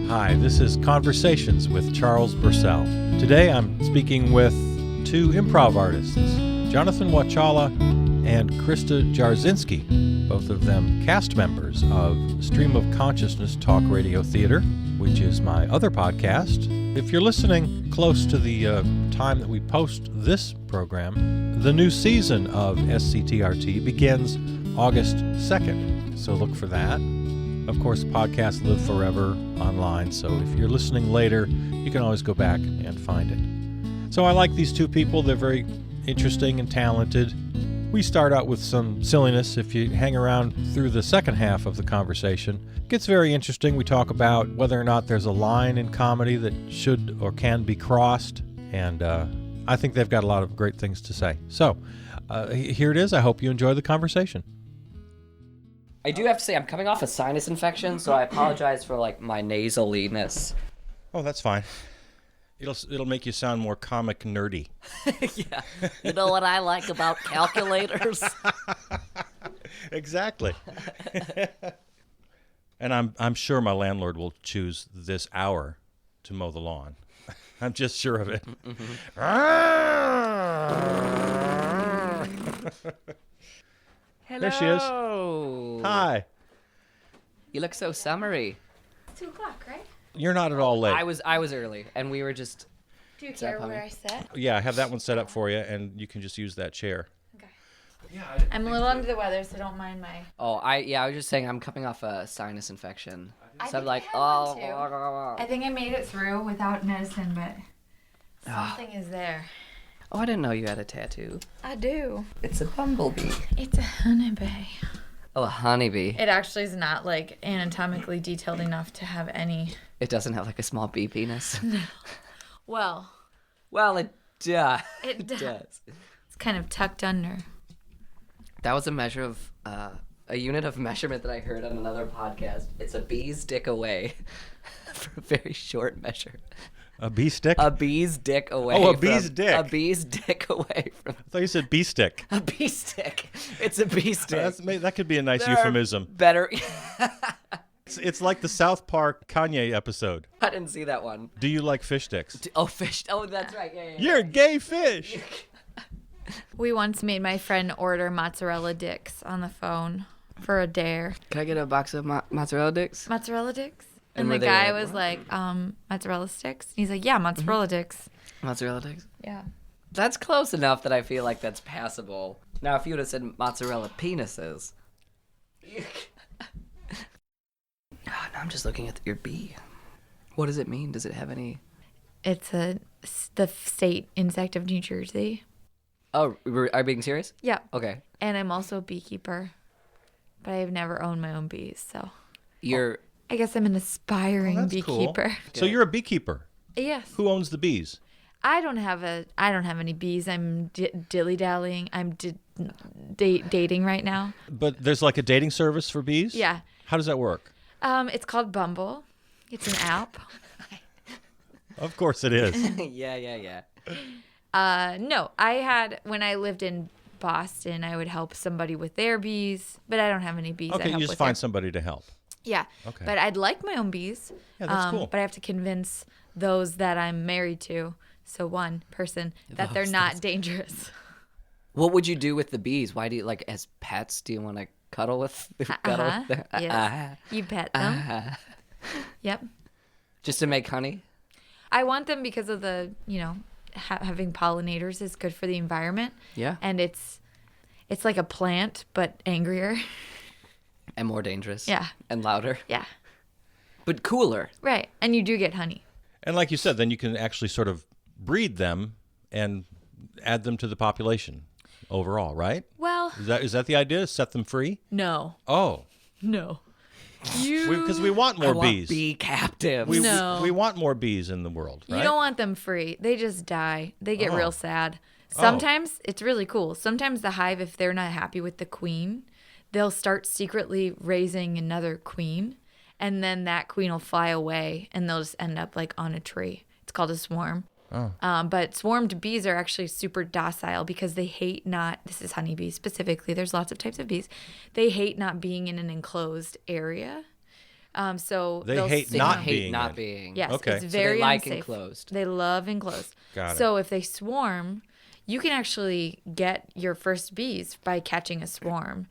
Hi, this is Conversations with Charles Bursell. Today I'm speaking with two improv artists, Jonathan Wachala and Crysta Jarczynski, both of them cast members of Stream of Consciousness Talk Radio Theater, which is my other podcast. If you're listening close to the time that we post this program, the new season of SCTRT begins August 2nd, so look for that. Of course, podcasts live forever online, so if you're listening later, you can always go back and find it. So I like these two people. They're very interesting and talented. We start out with some silliness. If you hang around through the second half of the conversation, it gets very interesting. We talk about whether or not there's a line in comedy that should or can be crossed, and I think they've got a lot of great things to say. So here it is. I hope you enjoy the conversation. I do have to say, I'm coming off a sinus infection, so I apologize for, my nasaliness. Oh, that's fine. It'll make you sound more comic nerdy. Yeah. You know what I like about calculators? Exactly. And I'm sure my landlord will choose this hour to mow the lawn. I'm just sure of it. Hello. There she is. Hi. You look so summery. It's 2 o'clock, right? You're not at all late. I was early, and we were just... Do you care where I sit? Yeah, I have that one set up for you, and you can just use that chair. Okay. I'm a little under the weather, so don't mind my... Oh, I was just saying I'm coming off a sinus infection. So I'm like, I think I made it through without medicine, but something is there. Oh, I didn't know you had a tattoo. I do. It's a bumblebee. It's a honeybee. Oh, a honeybee. It actually is not, anatomically detailed enough to have any... It doesn't have, a small bee penis? No. Well, it does. It does. It's kind of tucked under. That was a measure of, a unit of measurement that I heard on another podcast. It's a bee's dick away for a very short measure. A bee stick? A bee's dick away. Oh, a bee's dick. A bee's dick away from... I thought you said bee stick. A bee stick. It's a bee stick. That could be a nice There euphemism. Better... It's like the South Park Kanye episode. I didn't see that one. Do you like fish sticks? Fish. Oh, that's right. Yeah. You're gay fish. We once made my friend order mozzarella dicks on the phone for a dare. Can I get a box of mozzarella dicks? Mozzarella dicks? And And were the they guy like, was what? like, mozzarella sticks? And he's like, yeah, mozzarella dicks. Mozzarella dicks? Yeah. That's close enough that I feel like that's passable. Now, if you would have said mozzarella penises... Now I'm just looking at your bee. What does it mean? Does it have any... It's the state insect of New Jersey. Oh, are you being serious? Yeah. Okay. And I'm also a beekeeper, but I've never owned my own bees, so You're... I guess I'm an aspiring That's beekeeper. cool. So you're a beekeeper. Yes. Who owns the bees? I don't have any bees. I'm dilly-dallying. I'm dating right now. But there's like a dating service for bees? Yeah. How does that work? It's called Bumble. It's an app. Of course it is. Yeah. No, when I lived in Boston, I would help somebody with their bees, but I don't have any bees. I Okay, help you just with find their- somebody to help. Yeah. Okay. But I'd like my own bees. Yeah, that's cool. But I have to convince those that I'm married to, so one person, that they're not dangerous. What would you do with the bees? Why do you, as pets, do you want to cuddle with them? Yes. You pet them. Yep. Just to make honey? I want them because of the, having pollinators is good for the environment. Yeah. And it's like a plant, but angrier. And more dangerous. Yeah. And louder. Yeah. But cooler. Right. And you do get honey. And like you said, then you can actually sort of breed them and add them to the population overall, right? Well, Is that the idea? Set them free? no. Oh. No. Because we want I more want bees. bee captives. No. We want more bees in the world, right? You don't want them free. They just die. They get Oh. real sad. Sometimes it's really cool. Sometimes the hive, if they're not happy with the queen, they'll start secretly raising another queen, and then that queen will fly away, and they'll just end up on a tree. It's called a swarm. Oh. But swarmed bees are actually super docile because they hate this is honeybees specifically, there's lots of types of bees. They hate not being in an enclosed area. So They they'll hate swarm. not hate being not in. being. Yes, Okay. it's So they very like unsafe. enclosed. They love enclosed. Got it. So if they swarm, you can actually get your first bees by catching a swarm.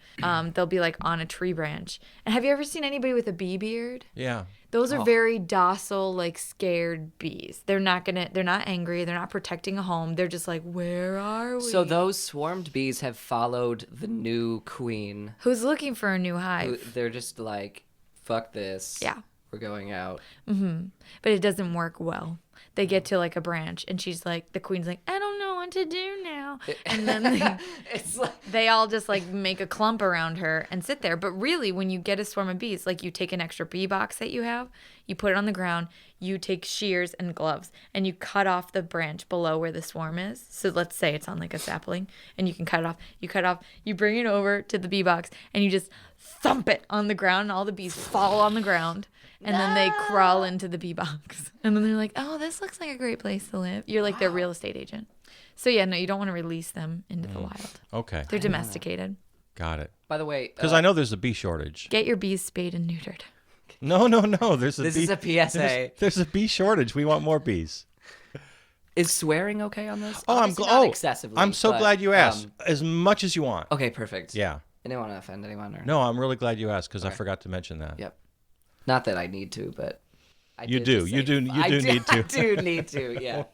They'll be like on a tree branch. And have you ever seen anybody with a bee beard? Yeah. Those are very docile, like scared bees. They're not angry. They're not protecting a home. They're just like, where are we? So those swarmed bees have followed the new queen. Who's looking for a new Who, hive? they're just like, fuck this. Yeah. We're going out. But it doesn't work well. They get to like a branch and she's like, the queen's like, I don't know what to do now. And then It's like, they all just like make a clump around her and sit there. But really, when you get a swarm of bees, like you take an extra bee box that you have, you put it on the ground, you take shears and gloves and you cut off the branch below where the swarm is. So let's say it's on like a sapling and you can cut it off. You cut it off, you bring it over to the bee box and you just thump it on the ground and all the bees fall on the ground. And then they crawl into the bee box. And then they're like, oh, this looks like a great place to live. You're like their real estate agent. So, yeah, no, you don't want to release them into the wild. Okay. They're domesticated. Got it. by the way, Because I know there's a bee shortage. Get your bees spayed and neutered. No. There's a this bee. is a PSA. There's a bee shortage. We want more bees. Is swearing okay on this? Oh, Obviously not excessively. I'm so but, glad you asked. As much as you want. Okay, perfect. Yeah. I didn't want to offend anyone. Or... No, I'm really glad you asked because I Okay. forgot to mention that. Yep. Not that I need to, but I You did do. just You say- do. You I do need to. I do need to. Yeah.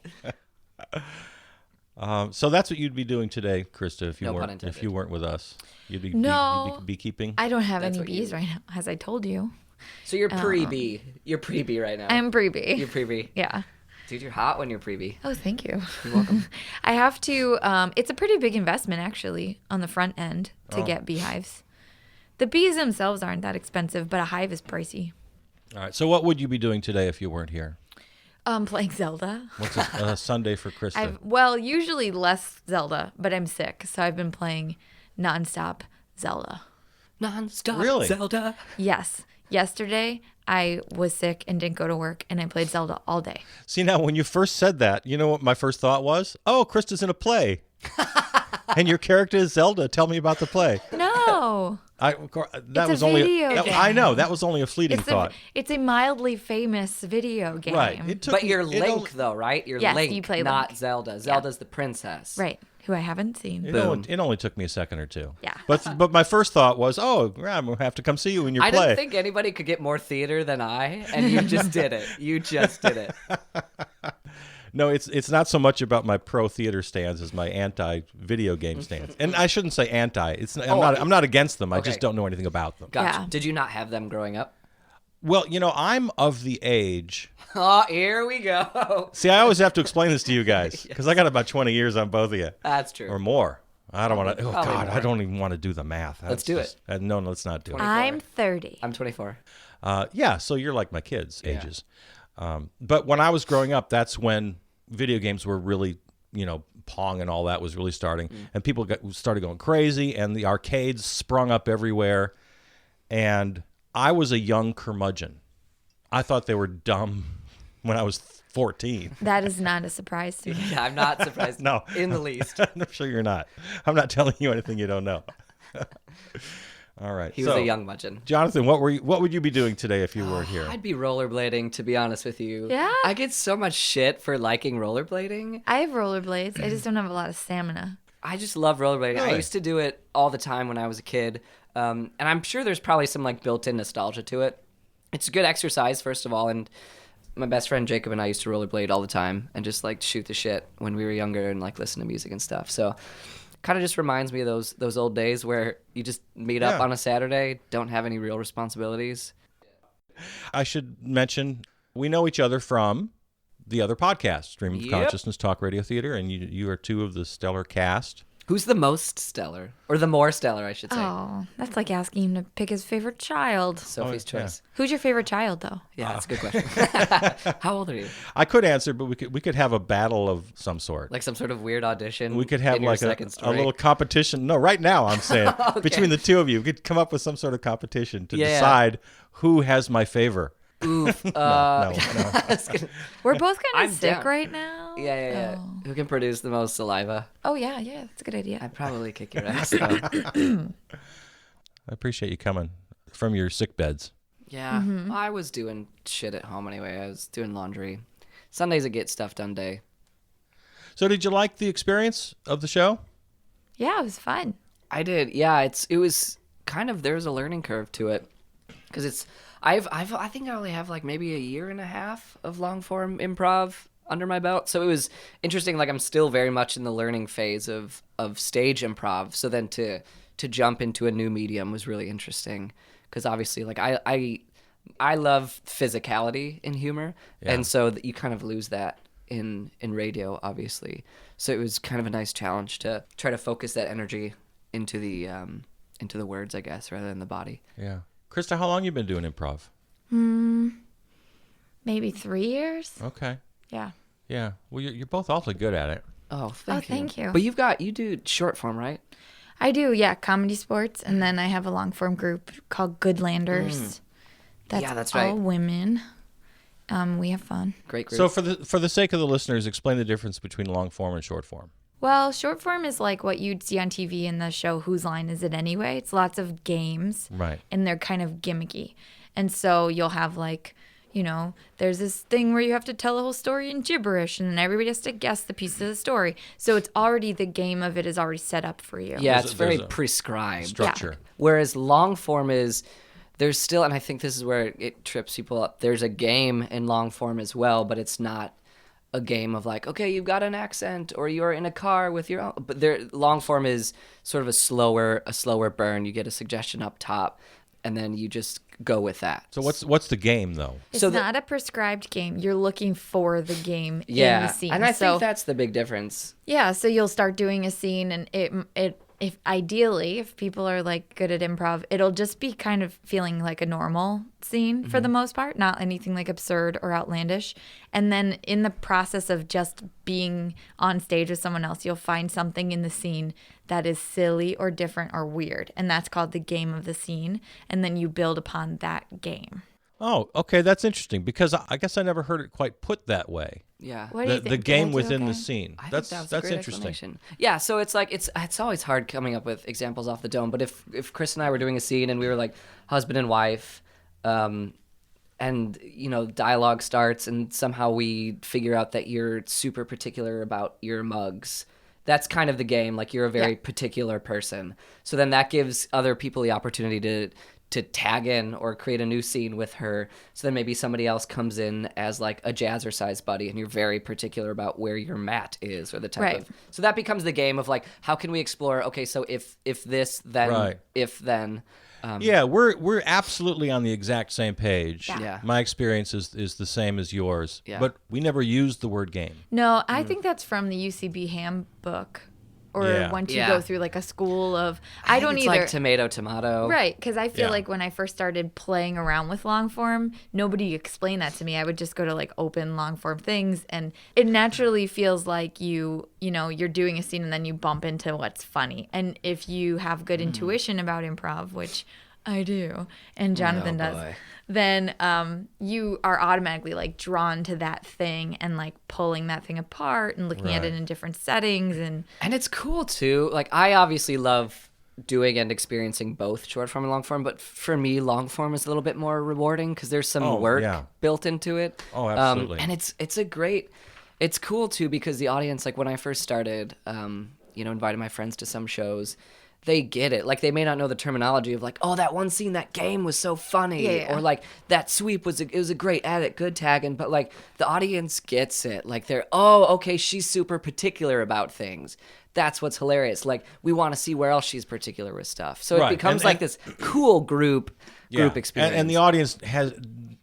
So that's what you'd be doing today, Crysta, if you No pun weren't intended. with us. You'd be No. you'd be beekeeping. I don't have That's any what you- bees right now, as I told you. So you're pre-bee. You're pre-bee right now. I'm pre-bee. You're pre-bee. Yeah. Dude, you're hot when you're pre-bee. Oh, thank you. You're welcome. I have to, it's a pretty big investment actually on the front end to get beehives. The bees themselves aren't that expensive, but a hive is pricey. All right. So what would you be doing today if you weren't here? Playing Zelda. What's a Sunday for Crysta? Well, usually less Zelda, but I'm sick, so I've been playing nonstop Zelda. Non-stop Really? Zelda. Yes. Yesterday, I was sick and didn't go to work, and I played Zelda all day. See, now when you first said that, you know what my first thought was? Oh, Crysta's in a play. And your character is Zelda. Tell me about the play. No. That It's was a only video game. I know that was only a fleeting It's thought. it's a mildly famous video game. Right. It took But me- you're it Link, only- though, right? You're Yes, Link, you play not Link. Zelda. Zelda's the princess. Right. Who I haven't seen. It only took me a second or two. Yeah. But my first thought was, oh, I'm gonna have to come see you in your I play. didn't think anybody could get more theater than I, and you just did it. You just did it. No, it's not so much about my pro theater stance as my anti video game stance. And I shouldn't say anti. I'm not against them. I Okay. just don't know anything about them. Gotcha. Yeah. Did you not have them growing up? Well, I'm of the age. Oh, here we go. See, I always have to explain this to you guys because I got about 20 years on both of you That's true. or more. I don't want to. Oh Probably God, more. I don't even want to do the math. Let's do it. No, let's not do it. 24. I'm 30. I'm 24. Yeah, so you're like my kids' ages. But when I was growing up, that's when video games were really, Pong and all that was really starting. And people started going crazy, and the arcades sprung up everywhere. And I was a young curmudgeon. I thought they were dumb when I was 14. That is not a surprise to me. Yeah, I'm not surprised No. in the least. I'm sure you're not. I'm not telling you anything you don't know. All right. He was a young mudgeon. Jonathan, what would you be doing today if you weren't here? I'd be rollerblading, to be honest with you. Yeah? I get so much shit for liking rollerblading. I have rollerblades. I just don't have a lot of stamina. I just love rollerblading. I Really? used to do it all the time when I was a kid. And I'm sure there's probably some built-in nostalgia to it. It's a good exercise, first of all, and my best friend Jacob and I used to rollerblade all the time and just shoot the shit when we were younger and listen to music and stuff. So kind of just reminds me of those old days where you just meet up Yeah. on a Saturday, don't have any real responsibilities. I should mention we know each other from the other podcast, Stream of Yep. Consciousness Talk Radio Theater, and you are two of the stellar cast. Who's the most stellar? Or the more stellar, I should say. Oh, that's like asking him to pick his favorite child. Sophie's yeah. choice. Who's your favorite child, though? Yeah, that's a good question. How old are you? I could answer, but we could have a battle of some sort. Like some sort of weird audition. We could have in your like second a story? little competition. No, right now I'm saying Okay. between the two of you, we could come up with some sort of competition to Yeah. decide who has my favor. Oof. No. I was gonna- We're both kind I'm of sick down. right now. yeah. Oh. Who can produce the most saliva? Oh, yeah, that's a good idea. I'd probably kick your ass though. I appreciate you coming from your sick beds. Yeah, I was doing shit at home anyway. I was doing laundry. Sunday's a get stuff done day. So did you like the experience of the show? Yeah, it was fun. I did. Yeah, it was kind of, there's a learning curve to it because I think I only have like maybe a year and a half of long form improv under my belt. So it was interesting. Like I'm still very much in the learning phase of stage improv. So then to jump into a new medium was really interesting because obviously like I love physicality in humor, and so that you kind of lose that in radio, obviously. So it was kind of a nice challenge to try to focus that energy into the words, I guess, rather than the body. Yeah. Crysta, how long you been doing improv? Maybe 3 years. Okay. Yeah. Yeah. Well, you're both awfully good at it. Oh, thank you. Thank you. But you do short form, right? I do, yeah, comedy sports, and then I have a long form group called Goodlanders. That's all right. women. We have fun. Great group. So for the sake of the listeners, explain the difference between long form and short form. Well, short form is like what you'd see on TV in the show Whose Line Is It Anyway? It's lots of games. Right. And they're kind of gimmicky. And so you'll have like, there's this thing where you have to tell the whole story in gibberish and then everybody has to guess the piece of the story. So it's already, the game of it is already set up for you. Yeah, There's it's a very prescribed. Structure. Yeah. Whereas long form is, there's still, and I think this is where it trips people up, there's a game in long form as well, but it's not a game of like, okay, you've got an accent or you're in a car with your own, but long form is sort of a slower burn. You get a suggestion up top and then you just go with that. So what's the game though? It's So not a prescribed game. You're looking for the game in Yeah, the scene. and I So- think that's the big difference. Yeah, so you'll start doing a scene, and if ideally, if people are like good at improv, it'll just be kind of feeling like a normal scene for the most part, not anything like absurd or outlandish. And then in the process of just being on stage with someone else, you'll find something in the scene that is silly or different or weird, and that's called the game of the scene. And then you build upon that game. Oh, okay, that's interesting because I guess I never heard it quite put that way. Yeah. What do you think? The Did I game do within okay? the scene. I That's think that was a great interesting. explanation. Yeah, so it's like it's always hard coming up with examples off the dome. But if Chris and I were doing a scene and we were like husband and wife, and dialogue starts and somehow we figure out that you're super particular about your mugs. That's kind of the game. Like you're a very particular person. So then that gives other people the opportunity to tag in or create a new scene with her. So then maybe somebody else comes in as like a jazzercise buddy and you're very particular about where your mat is or the type of. So that becomes the game of like, how can we explore, okay, so if this, then Right. if then. Yeah, we're absolutely on the exact same page. Yeah. My experience is the same as yours. Yeah. But we never used the word game. No, I think that's from the UCB handbook, or Yeah. once you Yeah. go through like a school of. I I think don't it's either. like tomato. Right, because I feel Yeah. like when I first started playing around with long form, nobody explained that to me. I would just go to like open long form things, and it naturally feels like you're doing a scene and then you bump into what's funny. And if you have good intuition about improv, which I do, and Jonathan does, boy. then you are automatically like drawn to that thing and like pulling that thing apart and looking at it Right. in different settings. And it's cool too. Like I obviously love doing and experiencing both short form and long form, but for me, long form is a little bit more rewarding because there's some work built into it. Oh, absolutely. And it's cool too because the audience, like when I first started, invited my friends to some shows, they get it. Like they may not know the terminology of like, oh, that one scene, that game was so funny, Yeah. or like that sweep was a great edit, good tagging. But like the audience gets it. Like they're, oh, okay, she's super particular about things. That's what's hilarious. Like we want to see where else she's particular with stuff. So Right. it becomes And- like this cool group experience. And the audience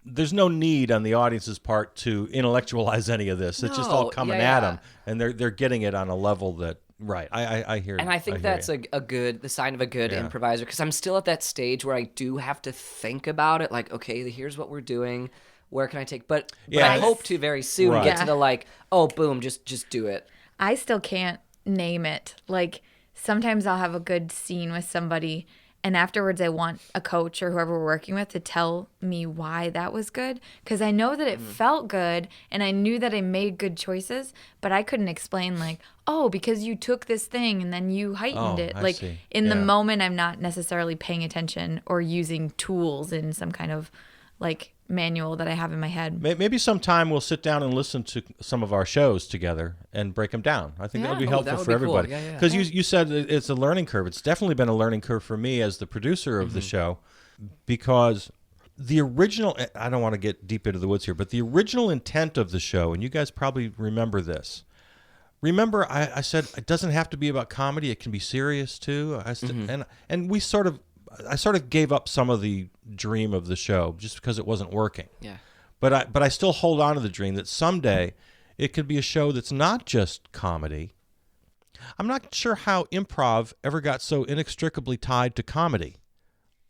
there's no need on the audience's part to intellectualize any of this. It's just all No, coming yeah, at yeah. them, and they're getting it on a level that right. I hear. And I think hear that's you. the sign of a good Yeah. improviser, because I'm still at that stage where I do have to think about it. Like, okay, here's what we're doing. Where can I take? But Yeah. I hope to very soon Right. get to Yeah. the like, oh, boom, just do it. I still can't name it. Like sometimes I'll have a good scene with somebody and afterwards I want a coach or whoever we're working with to tell me why that was good, because I know that it felt good and I knew that I made good choices, but I couldn't explain like, oh, because you took this thing and then you heightened Oh, it. I Like see. in the Yeah. moment I'm not necessarily paying attention or using tools in some kind of like manual that I have in my head. Maybe sometime we'll sit down and listen to some of our shows together and break them down. I think that'll be helpful for everybody. Because you said it's a learning curve. It's definitely been a learning curve for me as the producer of the show, because the original, I don't want to get deep into the woods here, but the original intent of the show, and you guys probably remember this. Remember, I said it doesn't have to be about comedy; it can be serious too. And we I sort of gave up some of the dream of the show just because it wasn't working. Yeah. But I still hold on to the dream that someday it could be a show that's not just comedy. I'm not sure how improv ever got so inextricably tied to comedy.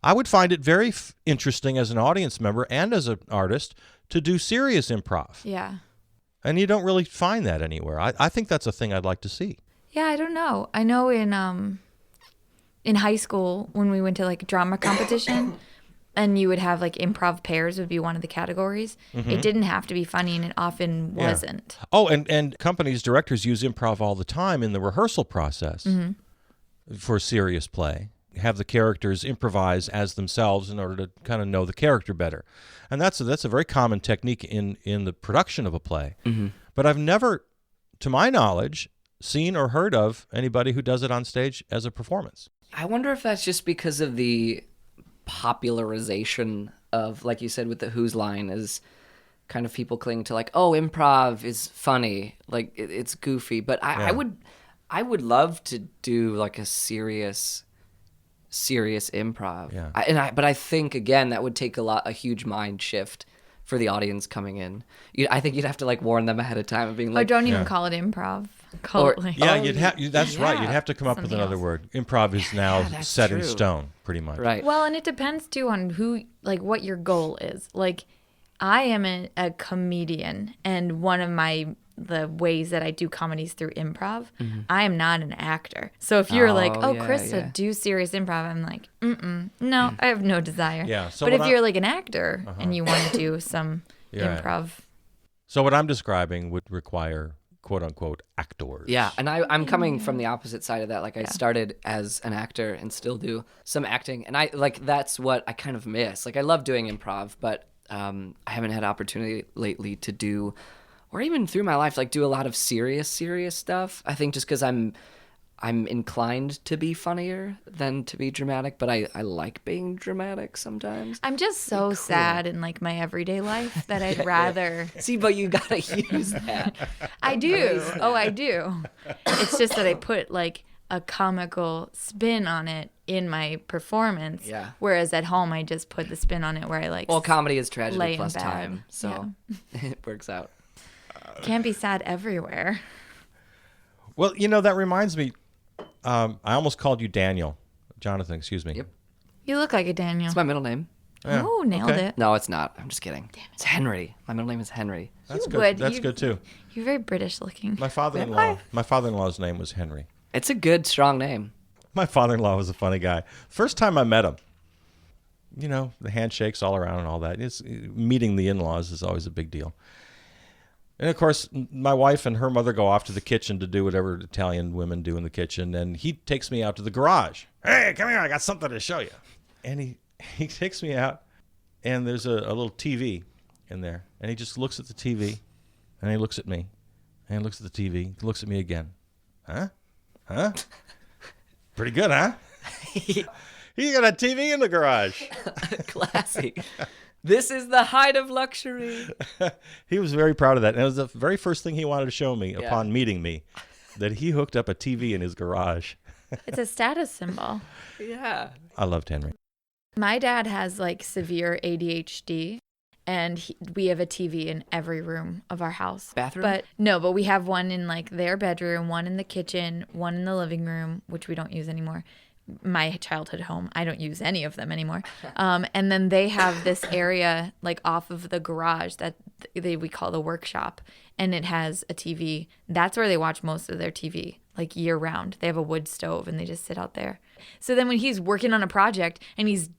I would find it very interesting as an audience member and as an artist to do serious improv. Yeah. And you don't really find that anywhere. I think that's a thing I'd like to see. Yeah, I don't know. I know in high school when we went to like drama competition and you would have like improv pairs would be one of the categories. It didn't have to be funny, and it often wasn't. Oh, and companies, directors use improv all the time in the rehearsal process for serious play. Have the characters improvise as themselves in order to kind of know the character better. And that's a very common technique in the production of a play. But I've never, to my knowledge, seen or heard of anybody who does it on stage as a performance. I wonder if that's just because of the popularization of, like you said, with the Who's line, is kind of people cling to like, oh, improv is funny, like it's goofy. But I would love to do like a serious improv. Yeah. But I think again that would take a huge mind shift for the audience coming in. I think you'd have to like warn them ahead of time of being like, or don't even call it improv. Call it like, that's right. You'd have to come up with another word. Improv is now set in stone, pretty much. Right. Well, and it depends too on who, like, what your goal is. Like, I am a comedian, and one of the ways that I do comedies through improv, I am not an actor. So if you're Crysta, do serious improv, I'm like, no, I have no desire. Yeah. So but if you're like an actor and you want to do some improv. Right. So what I'm describing would require quote unquote actors. Yeah, and I'm coming from the opposite side of that. Like I started as an actor and still do some acting, and that's what I kind of miss. Like I love doing improv, but I haven't had opportunity lately to do, or even through my life, like do a lot of serious stuff. I think just because I'm inclined to be funnier than to be dramatic, but I like being dramatic sometimes. I'm just so sad in like my everyday life that I'd rather see, but you gotta use that. I do. Oh, I do. It's just that I put like a comical spin on it in my performance. Yeah. Whereas at home, I just put the spin on it where I like. Well, comedy is tragedy lay plus in bed. time, so it works out. Can't be sad everywhere. Well, that reminds me. I almost called you Daniel. Jonathan, excuse me. Yep. You look like a Daniel. It's my middle name. Yeah. Oh, nailed it. No, it's not. I'm just kidding. It's Henry. My middle name is Henry. That's You good. would. That's good too. You're very British looking. My father-in-law's name was Henry. It's a good, strong name. My father-in-law was a funny guy. First time I met him, the handshakes all around and all that. Meeting the in-laws is always a big deal. And of course, my wife and her mother go off to the kitchen to do whatever Italian women do in the kitchen. And he takes me out to the garage. Hey, come here. I got something to show you. And he takes me out, and there's a little TV in there. And he just looks at the TV, and he looks at me. And he looks at the TV, he looks at me again. Huh? Pretty good, huh? You got a TV in the garage. Classy. This is the height of luxury. He was very proud of that. And it was the very first thing he wanted to show me upon meeting me, that he hooked up a TV in his garage. It's a status symbol. Yeah. I loved Henry. My dad has like severe ADHD, and we have a TV in every room of our house. Bathroom? But we have one in like their bedroom, one in the kitchen, one in the living room, which we don't use anymore. My childhood home, I don't use any of them anymore. And then they have this area like off of the garage that we call the workshop, and it has a TV. That's where they watch most of their TV, like year round. They have a wood stove and they just sit out there. So then when he's working on a project and he's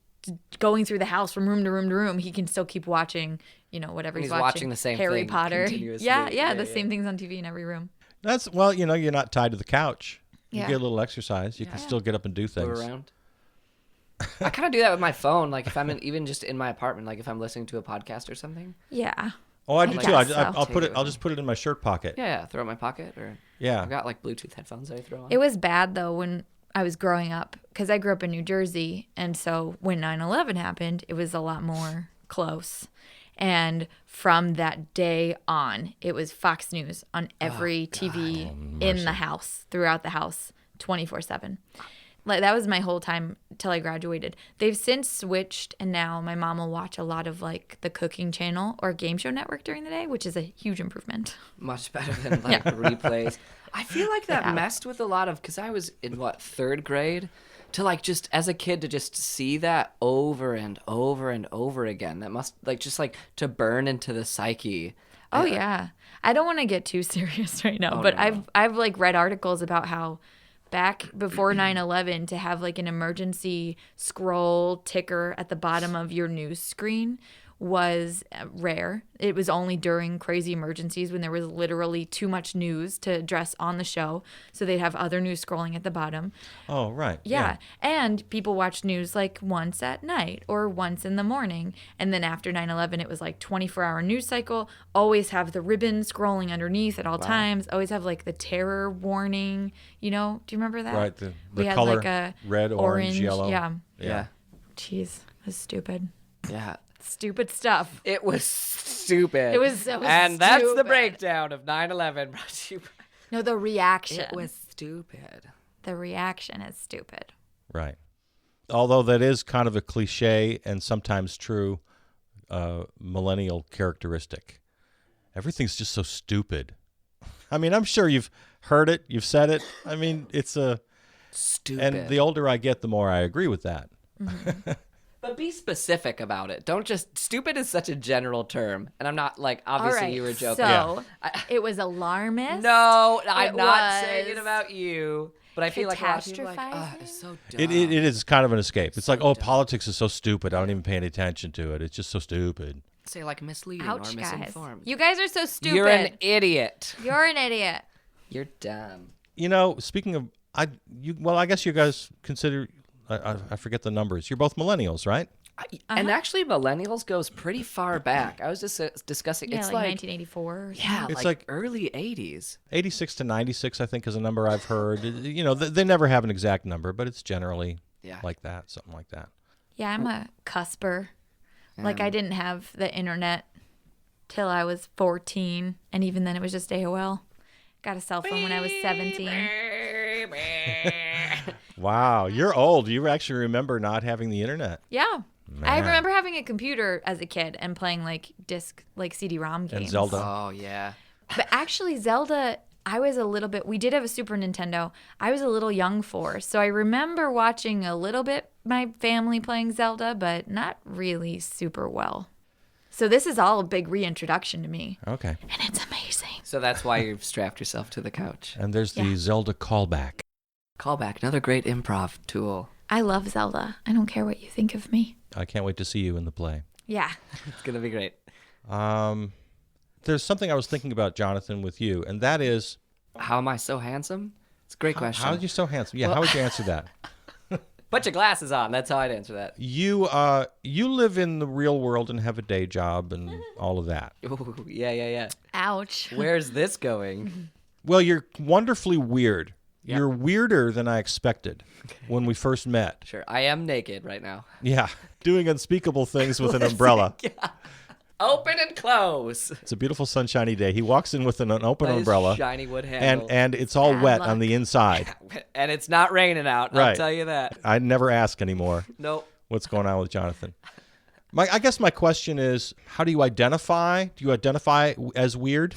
going through the house from room to room to room, he can still keep watching, whatever he's watching. The same Harry thing Potter. Continuously. Yeah, the same things on TV in every room. That's, well, you're not tied to the couch. You Yeah. get a little exercise. You can still get up and do things. Go around. I kind of do that with my phone. Like if I'm even just in my apartment, like if I'm listening to a podcast or something. Yeah. Oh, I do too. guess so. I'll put it. I'll just put it in my shirt pocket. Yeah, throw it in my pocket, or Yeah. I've got like Bluetooth headphones that I throw on. It was bad though when I was growing up because I grew up in New Jersey, and so when 9/11 happened, it was a lot more close. And from that day on, it was Fox News on every TV in the house, throughout the house, 24/7. Like that was my whole time till I graduated. They've since switched, and now my mom will watch a lot of like the Cooking Channel or Game Show Network during the day, which is a huge improvement. Much better than like replays. I feel like that messed with a lot of, because I was in third grade, to like just as a kid to just see that over and over and over again. That must like just like to burn into the psyche. Oh yeah. I don't want to get too serious right now, Oh, but no. I've like read articles about how back before 9/11 to have like an emergency scroll ticker at the bottom of your news screen was rare. It was only during crazy emergencies when there was literally too much news to address on the show. So they'd have other news scrolling at the bottom. Oh, right. Yeah. And people watched news like once at night or once in the morning. And then after 9/11, it was like 24-hour news cycle. Always have the ribbon scrolling underneath at all times. Always have like the terror warning. You know, do you remember that? Right. The We had color, like a red, orange, yellow. Yeah. Yeah. Jeez, it was stupid. Yeah. Stupid stuff. It was stupid. It was so And that's the stupid. breakdown of 9/11 brought to you by... No, the reaction. It was stupid. The reaction is stupid. Right. Although that is kind of a cliche and sometimes true millennial characteristic. Everything's just so stupid. I mean, I'm sure you've heard it. You've said it. I mean, it's a... Stupid. And the older I get, the more I agree with that. But be specific about it. Don't just... Stupid is such a general term. And I'm not like, obviously All right, you were joking. So it was alarmist. No, I'm It not saying it was about you. But I feel like a lot of people are like, catastrophizing? it's so dumb. It is kind of an escape. It's like, oh, politics is so stupid. I don't even pay any attention to it. It's just so stupid. Say like misleading Ouch, or guys. misinformed. You guys are so stupid. You're an idiot. You're an idiot. You're dumb. You know, speaking of... I guess you guys consider... I forget the numbers. You're both millennials, right? And actually, millennials goes pretty far back. I was just discussing. Yeah, it's like like 1984. Or yeah, something. It's like like- early 80s. 86 to 96, I think, is a number I've heard. You know, they never have an exact number, but it's generally Yeah. like that, something like that. Yeah, I'm a cusper. Like I didn't have the internet till I was 14, and even then it was just AOL. Got a cell phone when I was 17. Wow, you're old. You actually remember not having the internet. Yeah. I Man. remember having a computer as a kid and playing like CD-ROM games. And Zelda. Oh yeah. But actually, Zelda, I was a little bit, we did have a Super Nintendo. I was a little young for, so I remember watching a little bit my family playing Zelda, but not really super well. So this is all a big reintroduction to me, Okay. and it's amazing. So that's why you've strapped yourself to the couch. And there's the Zelda callback. Callback, another great improv tool. I love Zelda. I don't care what you think of me. I can't wait to see you in the play. Yeah. It's gonna be great. There's something I was thinking about, Jonathan, with you, and that is, How am I so handsome? It's a great question. how are you so handsome? Yeah, how would you answer that? Put your glasses on. That's how I'd answer that. You live in the real world and have a day job and all of that. Ooh, yeah. Ouch. Where's this going? Well, you're wonderfully weird. Yeah. You're weirder than I expected when we first met. Sure, I am naked right now. Yeah, doing unspeakable things with an umbrella. Yeah. Open and close. It's a beautiful sunshiny day. He walks in with an open Nice umbrella, shiny wood handle. and it's all Bad wet luck. on the inside. And it's not raining out. I'll Right. tell you that. I never ask anymore Nope. what's going on with Jonathan. I guess my question is, how do you identify? Do you identify as weird?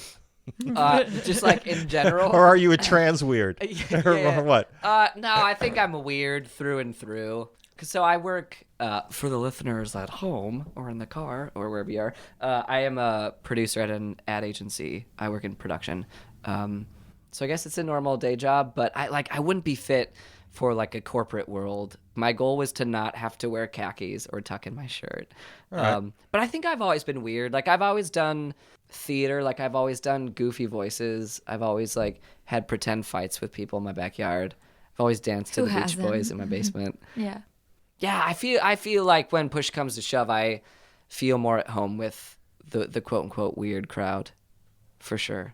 Just like in general. Or are you a trans weird? Yeah. Or what? No, I think I'm a weird through and through. So I work, for the listeners at home or in the car or wherever you are, I am a producer at an ad agency. I work in production. So I guess it's a normal day job, but I wouldn't be fit for like a corporate world. My goal was to not have to wear khakis or tuck in my shirt. right. But I think I've always been weird. Like I've always done theater. Like I've always done goofy voices. I've always like had pretend fights with people in my backyard. I've always danced to Who the Beach hasn't? Boys in my basement. Yeah. Yeah, I feel like when push comes to shove, I feel more at home with the quote unquote weird crowd, for sure.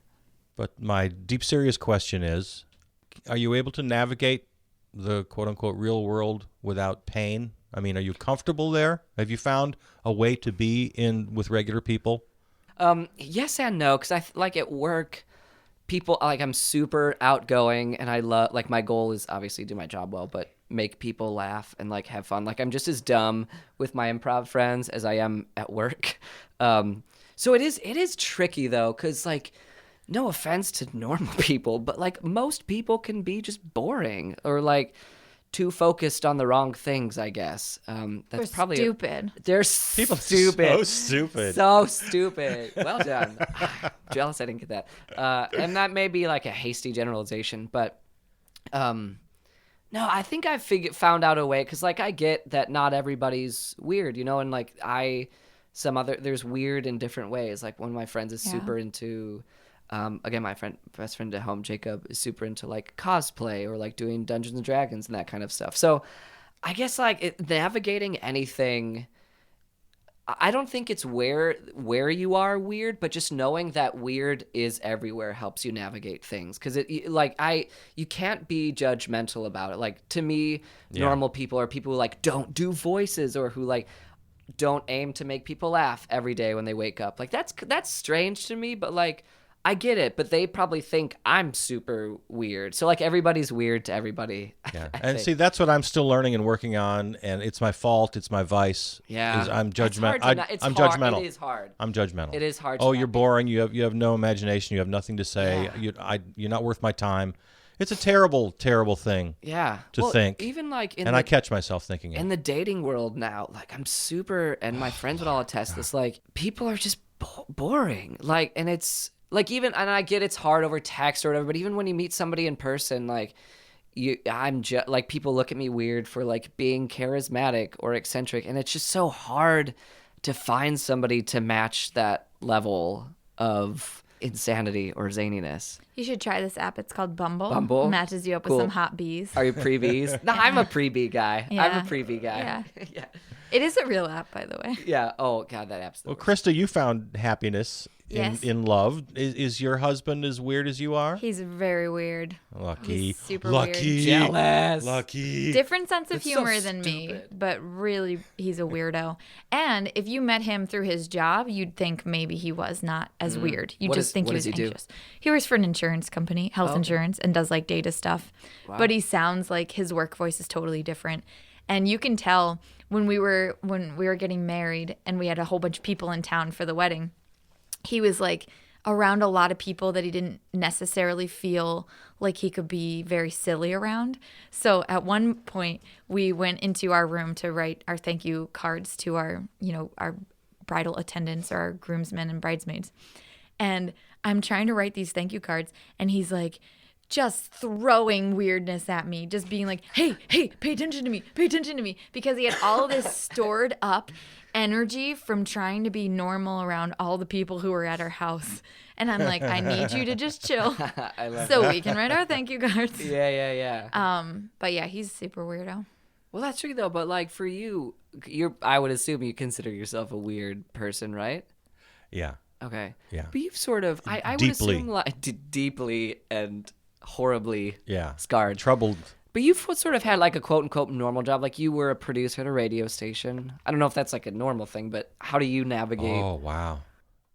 But my deep serious question is, are you able to navigate the quote unquote real world without pain? I mean, are you comfortable there? Have you found a way to be in with regular people? Yes and no, because like at work, people like I'm super outgoing, and I love like my goal is obviously do my job well, but make people laugh and like have fun. Like I'm just as dumb with my improv friends as I am at work. So it is tricky though, because like no offense to normal people, but like most people can be just boring or like too focused on the wrong things, I guess. That's Or probably stupid. They're People stupid. so stupid. So stupid. Well done. Jealous I didn't get that. And that may be like a hasty generalization, but no, I think I've found out a way, because like I get that not everybody's weird, you know, and like there's weird in different ways. Like one of my friends is super into again, my best friend at home, Jacob, is super into like cosplay or like doing Dungeons and Dragons and that kind of stuff. So I guess like navigating anything, I don't think it's where you are weird, but just knowing that weird is everywhere helps you navigate things. Because you can't be judgmental about it. Like to me, normal people are people who like don't do voices or who like don't aim to make people laugh every day when they wake up. Like that's strange to me, but like I get it, but they probably think I'm super weird. So like everybody's weird to everybody. Yeah, and see, that's what I'm still learning and working on, and it's my fault. It's my vice. Yeah, I'm judgmental. I'm hard. judgmental. It is hard. I'm judgmental. It is hard. Oh, you're boring. You have no imagination. You have nothing to say. Yeah. You're not worth my time. It's a terrible, terrible thing. Yeah. To think. Even like I catch myself thinking it. In the dating world now, like I'm super, and my friends would all attest this. Like people are just boring. Like, and it's. Like even, and I get it's hard over text or whatever, but even when you meet somebody in person, like like people look at me weird for like being charismatic or eccentric, and it's just so hard to find somebody to match that level of insanity or zaniness. You should try this app. It's called Bumble. Bumble? Matches you up Cool. with some hot bees. Are you pre-bees? No, I'm a pre-bee guy. Yeah. I'm a pre-bee guy. Yeah. Yeah. It is a real app, by the way. Yeah. Oh God, that app's the Well, worst. Crysta, you found happiness in love. Is your husband as weird as you are? He's very weird. Lucky. He's super Lucky. weird. Jealous. Lucky. Different sense of That's so humor than me, stupid. but really he's a weirdo. And if you met him through his job, you'd think maybe he was not as weird. You What just think what he was does he do? anxious. He works for an insurance company, health insurance, and does like data stuff. Wow. But he sounds like his work voice is totally different. And you can tell when we were getting married and we had a whole bunch of people in town for the wedding, he was like around a lot of people that he didn't necessarily feel like he could be very silly around. So at one point we went into our room to write our thank you cards to our bridal attendants or our groomsmen and bridesmaids. And I'm trying to write these thank you cards, and he's like just throwing weirdness at me, just being like, hey, pay attention to me, because he had all of this stored up energy from trying to be normal around all the people who were at our house. And I'm like, I need you to just chill I love so we can write our thank you cards. Yeah. But yeah, he's super weirdo. Well, that's true though. But like for you, I would assume you consider yourself a weird person, right? Yeah. Okay. Yeah. But you've sort of, I would Deeply. assume like deeply and horribly Yeah. scarred. Troubled. But you've sort of had like a quote unquote normal job. Like you were a producer at a radio station. I don't know if that's like a normal thing, but how do you navigate? Oh, wow.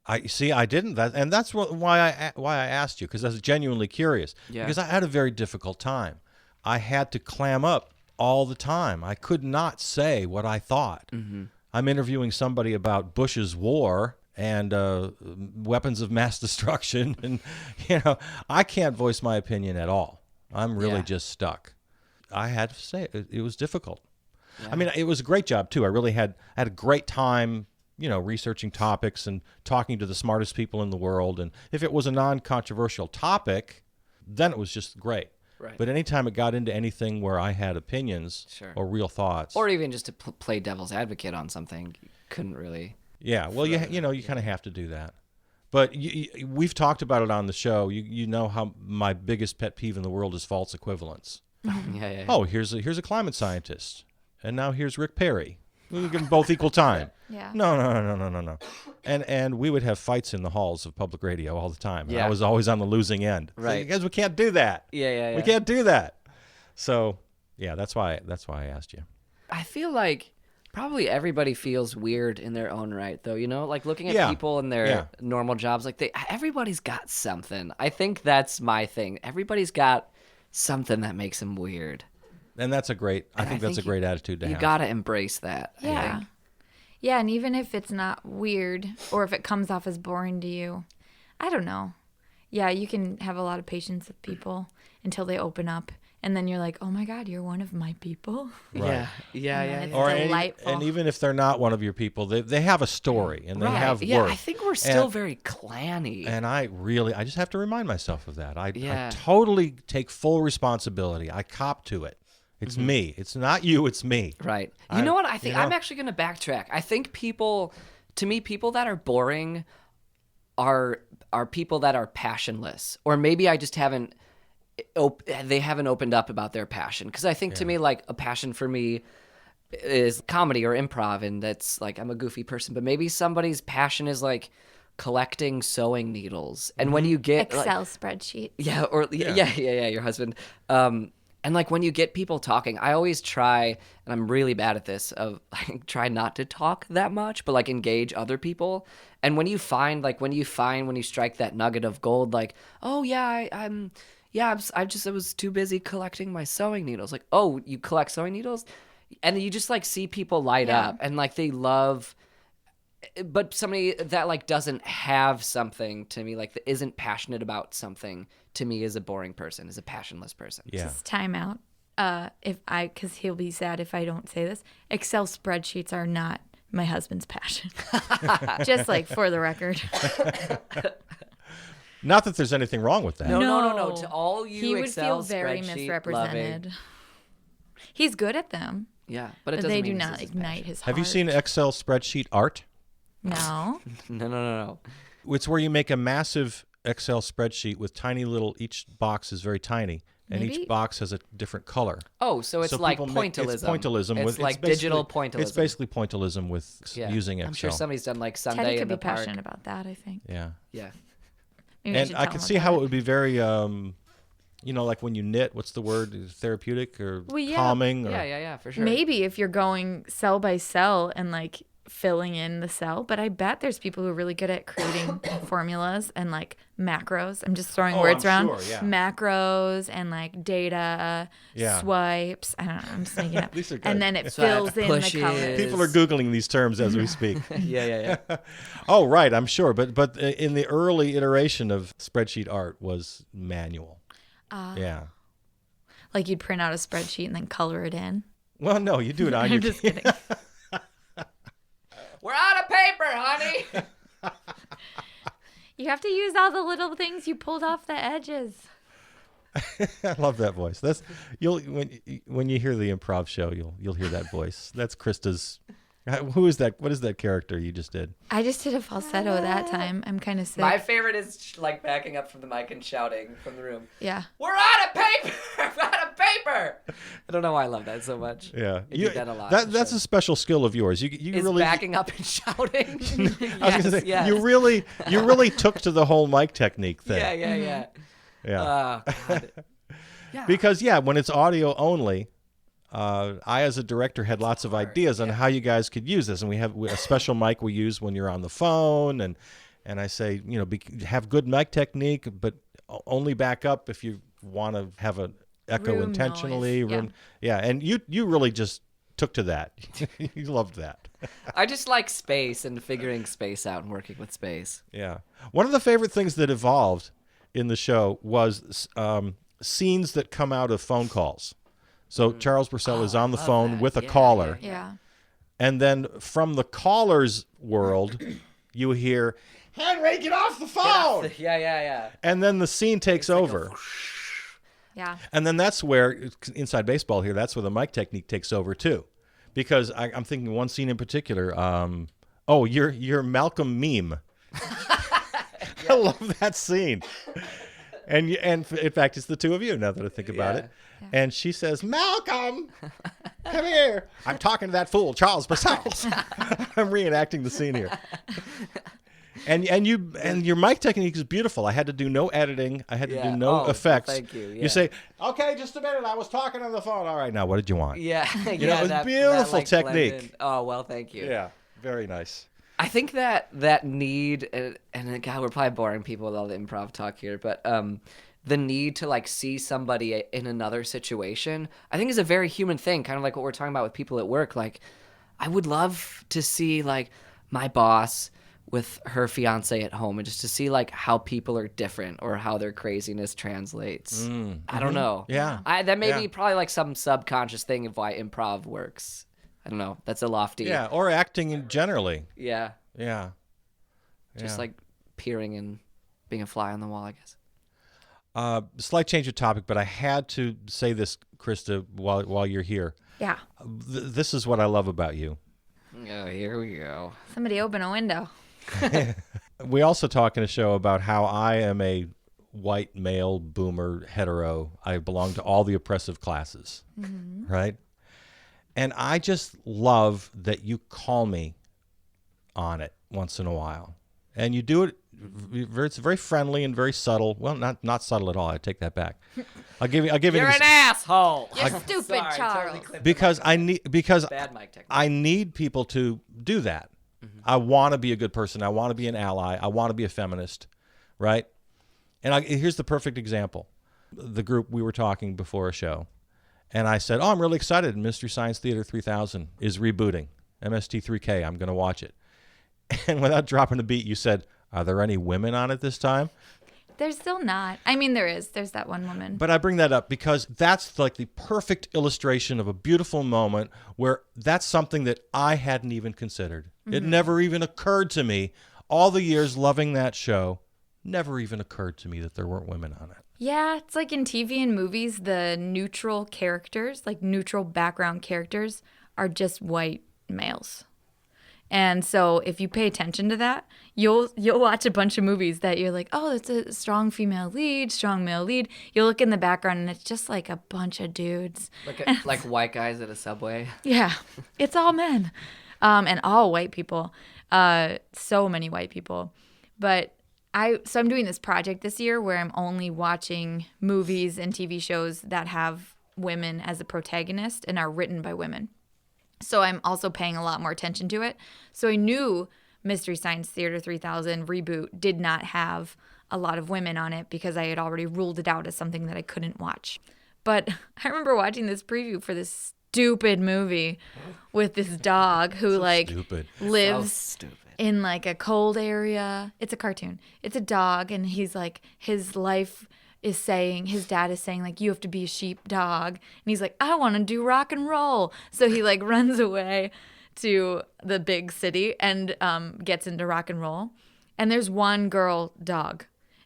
I didn't, and that's why I asked you, because I was genuinely curious. Yeah. Because I had a very difficult time. I had to clam up all the time. I could not say what I thought. Mm-hmm. I'm interviewing somebody about Bush's war and weapons of mass destruction, and I can't voice my opinion at all. I'm really just stuck. I had to say it was difficult. Yeah. I mean, it was a great job too. I really had a great time, researching topics and talking to the smartest people in the world. And if it was a non-controversial topic, then it was just great. Right. But anytime it got into anything where I had opinions or real thoughts, or even just to play devil's advocate on something, you couldn't really. Yeah, well, you kind of have to do that. But we've talked about it on the show. You know how my biggest pet peeve in the world is false equivalence. Yeah. Oh, here's a climate scientist. and now here's Rick Perry. We give them both equal time. Yeah. No. And we would have fights in the halls of public radio all the time. And Yeah. I was always on the losing end. Right. Because we can't do that. Yeah. We can't do that. So, yeah, that's why I asked you. I feel like probably everybody feels weird in their own right, though. Like looking at people in their normal jobs, like everybody's got something. I think that's my thing. Everybody's got something that makes them weird. And that's a great. I think that's a great attitude to have. You gotta embrace that. I Yeah. think. Yeah, and even if it's not weird or if it comes off as boring to you, I don't know. Yeah, you can have a lot of patience with people until they open up. And then you're like, oh my God, you're one of my people. Right. Yeah. It's Or delightful. and even if they're not one of your people, they have a story and they have Yeah, worth. I think we're still very clanny. And I just have to remind myself of that. I Yeah. totally take full responsibility. I cop to it. It's me. It's not you. It's me. Right. You know what? I think you know? I'm actually going to backtrack. I think people that are boring are people that are passionless, or maybe I just haven't opened up about their passion. Because I think to me, like a passion for me is comedy or improv, and that's like I'm a goofy person. But maybe somebody's passion is like collecting sewing needles, and when you get Excel spreadsheets. yeah, your husband. And like when you get people talking, I always try, and I'm really bad at this, of like try not to talk that much, but like engage other people. And when you strike that nugget of gold, like, oh yeah, I was too busy collecting my sewing needles. Like, oh, you collect sewing needles, and you just like see people light up, and like they love. But somebody that like doesn't have something, to me, like that isn't passionate about something, to me is a boring person, is a passionless person. Yeah. Just time out. Because he'll be sad if I don't say this. Excel spreadsheets are not my husband's passion. Just like for the record. Not that there's anything wrong with that. No. To all you he would Excel feel very spreadsheet misrepresented. loving- He's good at them, Yeah, but it but doesn't they mean do this not is his ignite passion. his heart. Have you seen Excel spreadsheet art? No. No. It's where you make a massive Excel spreadsheet with tiny little. Each box is very tiny, and Maybe- each box has a different color. Oh, so it's So like people pointillism. It's pointillism. It's like digital pointillism. It's basically pointillism with Yeah. using Excel. I'm sure somebody's done like Sunday Teddy in could the be park. passionate about that, I think. Yeah. Yeah. Maybe And should I tell can him see about how it. it would be very, like when you knit. What's the word? Therapeutic or Well, yeah. calming? Or, Yeah, for sure. Maybe if you're going cell by cell and like filling in the cell, but I bet there's people who are really good at creating formulas and like macros. I'm just throwing words I'm around. sure, yeah. Macros and like data, Yeah. swipes. I don't know. I'm just making up. These are good. And then it Swipes, fills in the pushes. colors. People are Googling these terms as we speak. Yeah. Oh, right. I'm sure. But in the early iteration of spreadsheet art was manual. Yeah. Like you'd print out a spreadsheet and then color it in. Well, no, you do it on I'm your. just kidding. We're out of paper, honey. You have to use all the little things you pulled off the edges. I love that voice. That's when you hear the improv show, you'll hear that voice. That's Crysta's. Who is that? What is that character you just did? I just did a falsetto that time. I'm kind of sick. My favorite is like backing up from the mic and shouting from the room. Yeah. We're out of paper. We're out of paper. I don't know why I love that so much. Yeah, I do that a lot. That's a special skill of yours. You Is really. backing up and shouting. I was gonna say, yes. you really took to the whole mic technique thing. Yeah. Yeah. Oh, God. Yeah. Because when it's audio only, I as a director had lots of ideas on how you guys could use this, and we have a special mic we use when you're on the phone, and I say have good mic technique, but only back up if you want to have an echo Room intentionally. noise. And you really just took to that. You loved that. I just like space and figuring space out and working with space. Yeah. One of the favorite things that evolved in the show was scenes that come out of phone calls. So Charles Bursell is on the phone with a caller. Yeah. And then from the caller's world, you hear, Henry, get off the phone! Yeah. And then the scene takes over. Yeah. And then that's where, inside baseball here, that's where the mic technique takes over too. Because I'm thinking one scene in particular, your Malcolm meme. I love that scene. And in fact, it's the two of you now that I think about it. Yeah. And she says, Malcolm! Come here. I'm talking to that fool, Charles Bursell. I'm reenacting the scene here. And your mic technique is beautiful. I had to do no editing. I had to do no effects. Thank you. Yeah. You say, okay, just a minute. I was talking on the phone. All right, now what did you want? Yeah. You know, it was beautiful technique. Blended. Oh, well, thank you. Yeah, very nice. I think that need, and God, we're probably boring people with all the improv talk here, but the need to like see somebody in another situation, I think is a very human thing, kind of like what we're talking about with people at work. Like, I would love to see like my boss with her fiance at home and just to see like how people are different or how their craziness translates. I don't know. Yeah. That may be probably like some subconscious thing of why improv works. I don't know. That's a lofty. Yeah, or acting generally. Yeah. Yeah. Just like peering and being a fly on the wall, I guess. Slight change of topic, but I had to say this, Crysta, while you're here. Yeah. This is what I love about you. Oh, here we go. Somebody open a window. We also talk in a show about how I am a white male boomer hetero. I belong to all the oppressive classes, right? And I just love that you call me on it once in a while. And you do it, it's very friendly and very subtle. Well, not subtle at all. I take that back. I'll give you You're an asshole. You're stupid, Sorry, Charles. totally clipped because I need bad mic technique. I need people to do that. I want to be a good person. I want to be an ally. I want to be a feminist, right? And here's the perfect example. The group, we were talking before a show, and I said, I'm really excited. Mystery Science Theater 3000 is rebooting. MST3K, I'm going to watch it. And without dropping a beat, you said, are there any women on it this time? There's still not. I mean, there is. There's that one woman. But I bring that up because that's like the perfect illustration of a beautiful moment where that's something that I hadn't even considered. It never even occurred to me. All the years loving that show, never even occurred to me that there weren't women on it. Yeah, it's like in TV and movies, the neutral characters, like neutral background characters, are just white males. And so if you pay attention to that, you'll watch a bunch of movies that you're like, oh, it's a strong female lead, strong male lead. You'll look in the background and it's just like a bunch of dudes. Like white guys at a Subway. Yeah, it's all men. And all white people. So many white people. But so I'm doing this project this year where I'm only watching movies and TV shows that have women as a protagonist and are written by women. So I'm also paying a lot more attention to it. So I knew Mystery Science Theater 3000 reboot did not have a lot of women on it because I had already ruled it out as something that I couldn't watch. But I remember watching this preview for this stupid movie with this dog who lives in like a cold area. It's a cartoon. It's a dog, and he's like, his life is saying, his dad is saying, like, you have to be a sheepdog. And he's like, I want to do rock and roll. So he like runs away to the big city and gets into rock and roll. And there's one girl dog.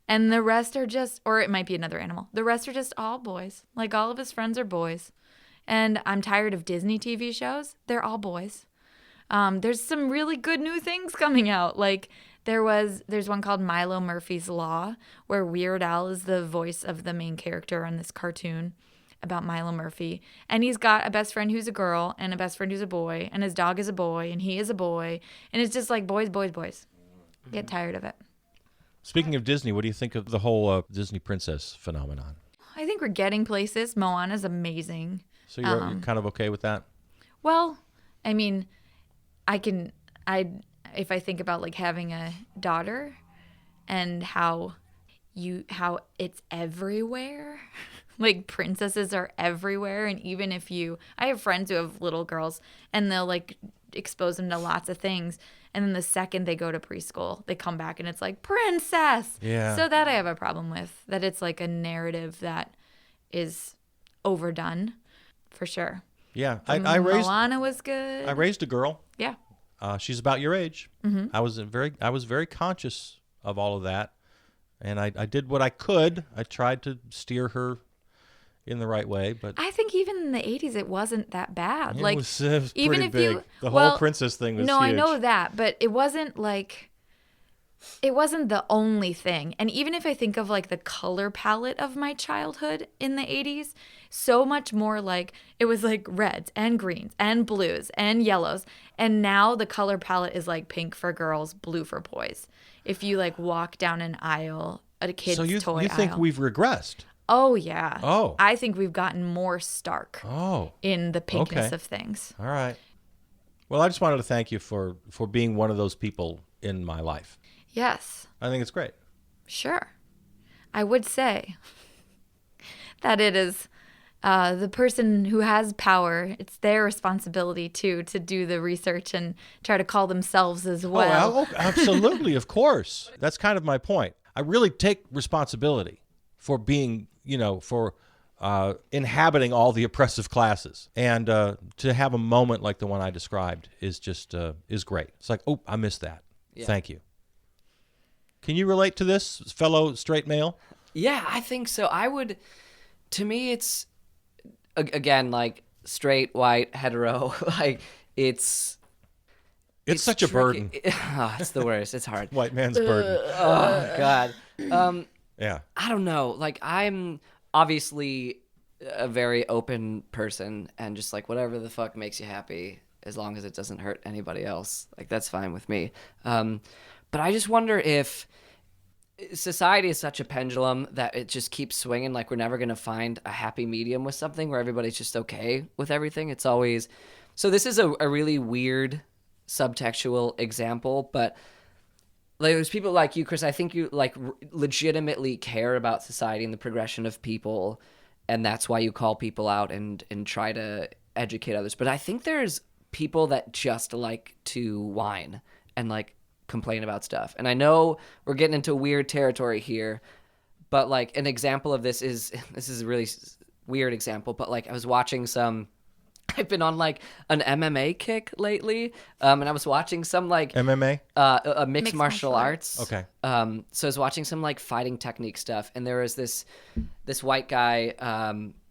And the rest are just, or it might be another animal. The rest are just all boys. Like all of his friends are boys. And I'm tired of Disney TV shows. They're all boys. There's some really good new things coming out. Like there's one called Milo Murphy's Law, where Weird Al is the voice of the main character on this cartoon about Milo Murphy. And he's got a best friend who's a girl and a best friend who's a boy, and his dog is a boy and he is a boy. And it's just like boys, boys, boys. Get tired of it. Speaking of Disney, what do you think of the whole Disney princess phenomenon? I think we're getting places. Moana's amazing. So you're kind of okay with that? Well, I mean, if I think about like having a daughter and how it's everywhere, like princesses are everywhere. And even if I have friends who have little girls and they'll like expose them to lots of things. And then the second they go to preschool, they come back and it's like princess. Yeah. So that I have a problem with, that it's like a narrative that is overdone for sure. Yeah. Moana was good. I raised a girl. Yeah. She's about your age. Mm-hmm. I was very conscious of all of that, and I did what I could. I tried to steer her in the right way, but I think even in the 80s it wasn't that bad. It was even pretty if big. The whole princess thing was no, huge. I know that, but it wasn't like it wasn't the only thing. And even if I think of like the color palette of my childhood in the 80s, so much more like it was like reds and greens and blues and yellows. And now the color palette is like pink for girls, blue for boys. If you like walk down an aisle, a kid's toy aisle. You think we've regressed? Oh, yeah. Oh. I think we've gotten more stark in the pinkness of things. All right. Well, I just wanted to thank you for being one of those people in my life. Yes. I think it's great. Sure. I would say that it is the person who has power, it's their responsibility too to do the research and try to call themselves as well. Oh, absolutely, of course. That's kind of my point. I really take responsibility for being, for inhabiting all the oppressive classes. And to have a moment like the one I described is just, is great. It's like, oh, I missed that. Yeah. Thank you. Can you relate to this, fellow straight male? Yeah, I think so. To me, it's, again, like straight, white, hetero, like it's such tricky. A burden. It's the worst. It's hard. White man's burden. Oh, God. Yeah. I don't know. Like, I'm obviously a very open person and just like whatever the fuck makes you happy, as long as it doesn't hurt anybody else. Like, that's fine with me. But I just wonder if society is such a pendulum that it just keeps swinging. Like, we're never going to find a happy medium with something where everybody's just okay with everything. It's always... So this is a really weird subtextual example, but like, there's people like you, Chris. I think you like legitimately care about society and the progression of people, and that's why you call people out and try to educate others. But I think there's people that just like to whine and like complain about stuff. And I know we're getting into weird territory here, but like an example of this is a really weird example, but like I was watching I've been on like an MMA kick lately, and I was watching some like MMA, a mixed martial arts. Okay. So I was watching some like fighting technique stuff, and there was this white guy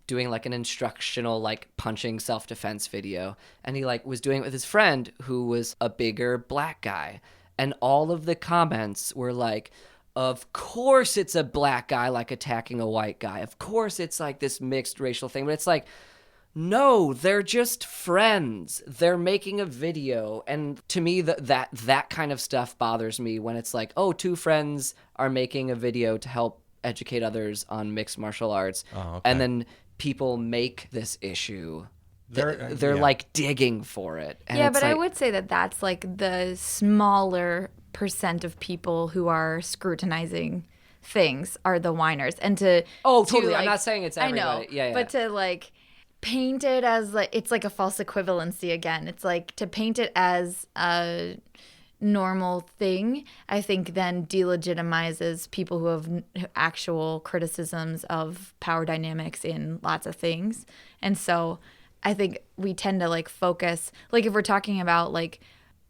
doing like an instructional like punching self-defense video, and he like was doing it with his friend who was a bigger black guy, and all of the comments were like, of course it's a black guy like attacking a white guy, of course it's like this mixed racial thing, but it's like, no, they're just friends. They're making a video. And to me, that kind of stuff bothers me when it's like, oh, two friends are making a video to help educate others on mixed martial arts. Oh, okay. And then people make this issue. They're like digging for it. And yeah, but I would say that that's like the smaller percent of people who are scrutinizing things are the whiners. And totally. I'm not saying it's everybody. I know. Yeah. But to like paint it as like, it's like a false equivalency again. It's like to paint it as a normal thing, I think then delegitimizes people who have actual criticisms of power dynamics in lots of things. And so I think we tend to like focus, like if we're talking about like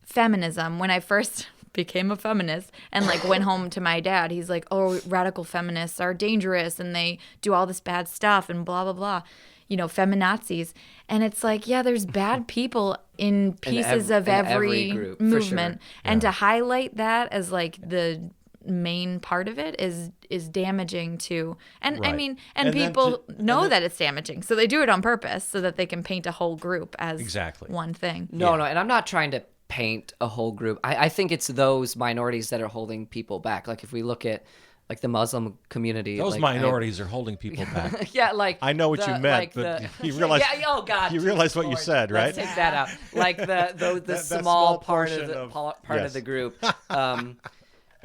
feminism, when I first became a feminist and like went home to my dad, he's like, oh, radical feminists are dangerous and they do all this bad stuff and blah, blah, blah. Feminazis. And it's like, yeah, there's bad people in pieces of every group, movement. Sure. And to highlight that as like the main part of it is damaging to, and right. I mean, and people know that it's damaging. So they do it on purpose so that they can paint a whole group as one thing. No, and I'm not trying to paint a whole group. I think it's those minorities that are holding people back. Like if we look at like the Muslim community, those like, minorities are holding people back. Yeah, like I know what you meant, but you realize. Yeah, oh God, you realize what you said, right? Let's take that out. Like the small part of the group, the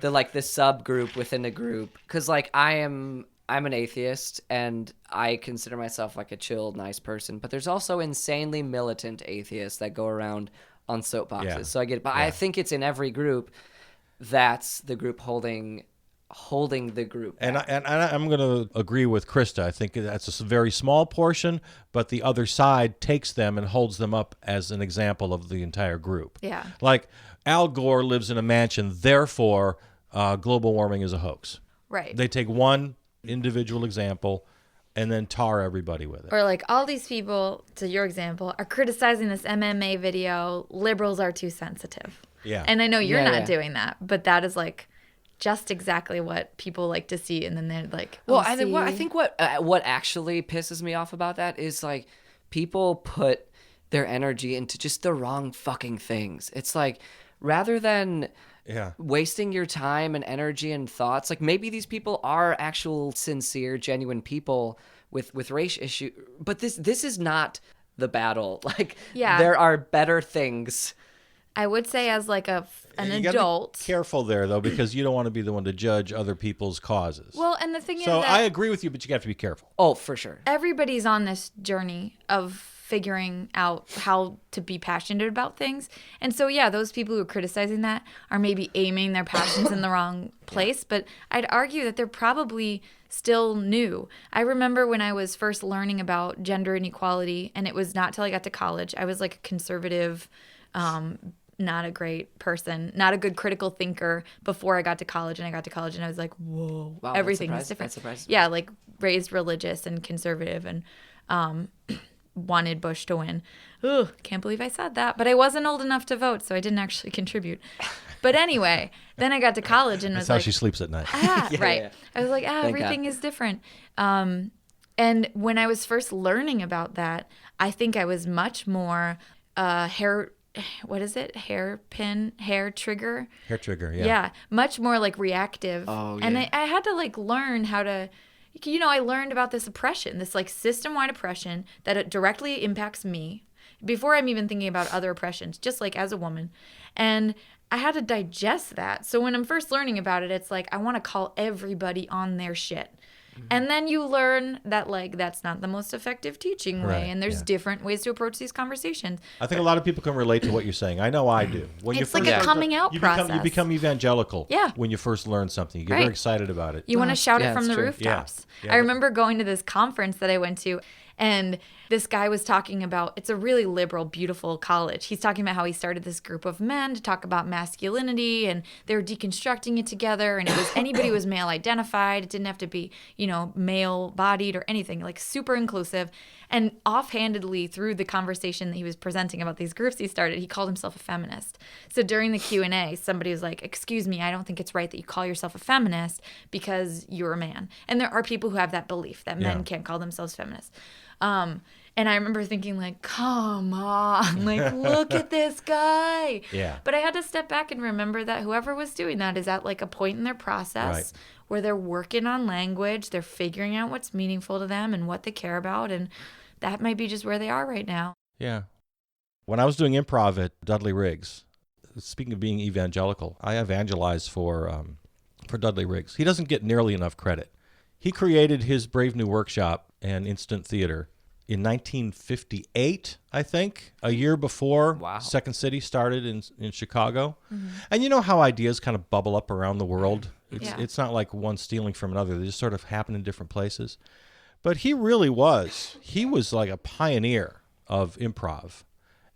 subgroup within a group. Because like I'm an atheist and I consider myself like a chilled, nice person. But there's also insanely militant atheists that go around on soapboxes. Yeah. So I get it, but I think it's in every group. That's the group holding the group back. And I'm going to agree with Crysta. I think that's a very small portion, but the other side takes them and holds them up as an example of the entire group. Yeah. Like Al Gore lives in a mansion, therefore global warming is a hoax. Right. They take one individual example and then tar everybody with it. Or like all these people, to your example, are criticizing this MMA video. Liberals are too sensitive. Yeah. And I know you're not doing that, but that is like just exactly what people like to see, and then they're like, Well, oh, I see? think what actually pisses me off about that is like people put their energy into just the wrong fucking things. It's like rather than wasting your time and energy and thoughts, like maybe these people are actual sincere, genuine people with race issue, but this is not the battle. Like there are better things. I would say as like an you gotta adult. be careful there, though, because you don't want to be the one to judge other people's causes. Well, and the thing is so that I agree with you, but you have to be careful. Oh, for sure. everybody's on this journey of figuring out how to be passionate about things. And so, yeah, those people who are criticizing that are maybe aiming their passions in the wrong place. But I'd argue that they're probably still new. I remember when I was first learning about gender inequality, and it was not till I got to college. I was like a conservative, not a great person, not a good critical thinker before I got to college. And I got to college and I was like, whoa, Wow, everything that is different. surprised me. Yeah, like raised religious and conservative and wanted Bush to win. Ugh, can't believe I said that. But I wasn't old enough to vote, so I didn't actually contribute. But anyway, then I got to college and That's was how like, she sleeps at night. right. Yeah. I was like, Thank everything God. is different. And when I was first learning about that, I think I was much more what is it? Hair trigger. Hair trigger, yeah. Yeah, much more like reactive. Oh, And yeah. I had to like learn how to, I learned about this oppression, this like system-wide oppression that it directly impacts me before I'm even thinking about other oppressions, just like as a woman. And I had to digest that. So when I'm first learning about it, it's like I want to call everybody on their shit. And then you learn that like that's not the most effective teaching way, Right, and there's yeah. different ways to approach these conversations. I think a lot of people can relate to what you're saying. I know I do. When It's like a coming out you process. you become evangelical Yeah. when you first learn something. You get Right. very excited about it. You want to shout yeah, it from it's the true. rooftops. Yeah. I remember going to this conference that I went to, and this guy was talking about, it's a really liberal, beautiful college. He's talking about how he started this group of men to talk about masculinity, and they were deconstructing it together, and it was anybody who was male identified. It didn't have to be, male bodied or anything, like super inclusive. And offhandedly through the conversation that he was presenting about these groups he started, he called himself a feminist. So during the Q&A, somebody was like, excuse me, I don't think it's right that you call yourself a feminist because you're a man. And there are people who have that belief that men Yeah. can't call themselves feminists. And I remember thinking like, come on, like, look at this guy. Yeah. But I had to step back and remember that whoever was doing that is at like a point in their process Right. where they're working on language, they're figuring out what's meaningful to them and what they care about. And that might be just where they are right now. Yeah. When I was doing improv at Dudley Riggs, speaking of being evangelical, I evangelized for Dudley Riggs. He doesn't get nearly enough credit. He created his Brave New Workshop and Instant Theater in 1958, I think, a year before Wow. Second City started in Chicago. And you know how ideas kind of bubble up around the world? It's not like one stealing from another. They just sort of happen in different places. But he really was. He was like a pioneer of improv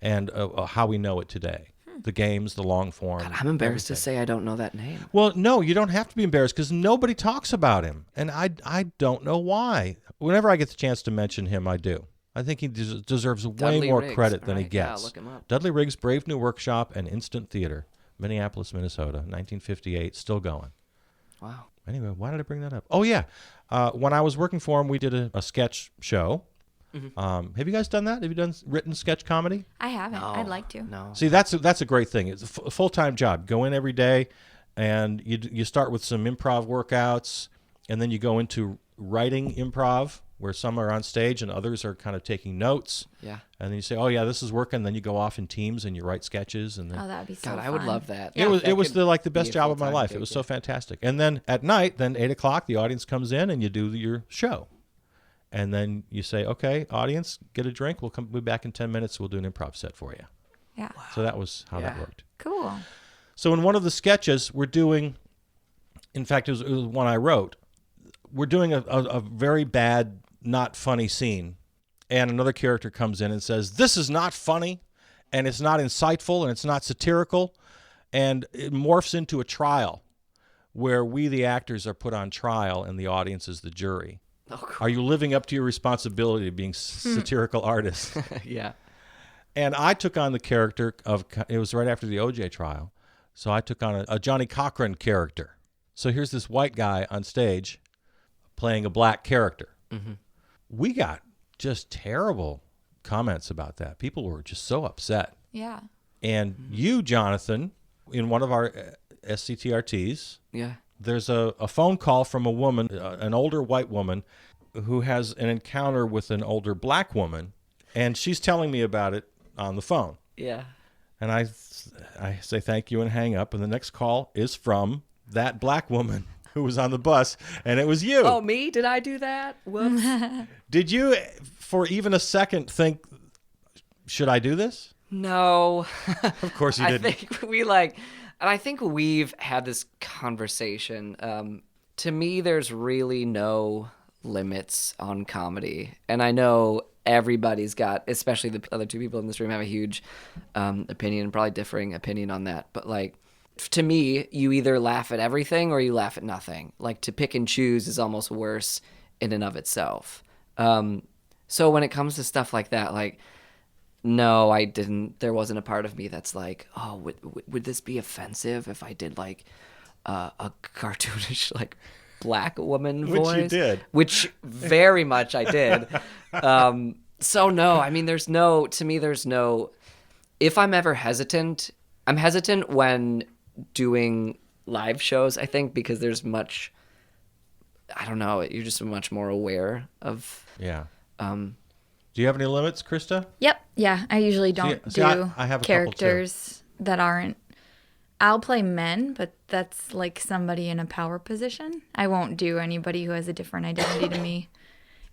and how we know it today. The games, the long form. God, I'm embarrassed to everything. say I don't know that name. Well, no, you don't have to be embarrassed because nobody talks about him. And I don't know why. Whenever I get the chance to mention him, I do. I think he deserves way Dudley more Riggs. credit than he Right, yeah, gets. look him up. Dudley Riggs, Brave New Workshop, and Instant Theater, Minneapolis, Minnesota, 1958, still going. Wow. Anyway, why did I bring that up? Oh, yeah. When I was working for him, we did a sketch show. Have you guys done that? Have you done written sketch comedy? I haven't. No, I'd like to. No. See, that's a great thing. It's a full-time job. Go in every day, and you start with some improv workouts, and then you go into writing improv, where some are on stage and others are kind of taking notes. Yeah. And then you say, oh, yeah, this is working. Then you go off in teams and you write sketches. And then Oh, that'd be so God, fun. I would love that. it was That the could best be a job of my full-time life. gig, It was yeah. so fantastic. And then at night, then 8 o'clock, the audience comes in and you do your show. And then you say, okay, audience, get a drink. We'll be back in 10 minutes. We'll do an improv set for you. Yeah. So that was how that Yeah. worked. Cool. So in one of the sketches, we're doing, in fact, it was one I wrote. We're doing a very bad, not funny scene. And another character comes in and says, this is not funny, and it's not insightful, and it's not satirical. And it morphs into a trial where we, the actors, are put on trial and the audience is the jury. Oh, cool. Are you living up to your responsibility of being satirical artists? Yeah. And I took on the character of, it was right after the OJ trial, so I took on a Johnny Cochran character. So here's this white guy on stage playing a black character. Mm-hmm. We got just terrible comments about that. People were just so upset. Yeah. And you, Jonathan, in one of our SCTRTs, Yeah. there's a phone call from a woman, an older white woman, who has an encounter with an older black woman, and she's telling me about it on the phone. Yeah. And I say thank you and hang up, and the next call is from that black woman who was on the bus, and it was you. Oh, me? Did I do that? Whoops. Did you, for even a second, think, should I do this? No. Of course you didn't. I think we've had this conversation. To me, there's really no limits on comedy. And I know everybody's got, especially the other two people in this room have a huge opinion, probably differing opinion on that. But like, to me, you either laugh at everything or you laugh at nothing. Like, to pick and choose is almost worse in and of itself. So when it comes to stuff like that, like, no, I didn't. There wasn't a part of me that's like, oh, would this be offensive if I did like a cartoonish like black woman voice? Which you did. Which very much I did. So no, I mean, there's no. If I'm ever hesitant, I'm hesitant when doing live shows, I think, because there's much, I don't know, you're just much more aware of. Yeah. Do you have any limits, Crysta? Yep. Yeah. I usually don't do I have a characters that aren't. I'll play men, but that's like somebody in a power position. I won't do anybody who has a different identity to me.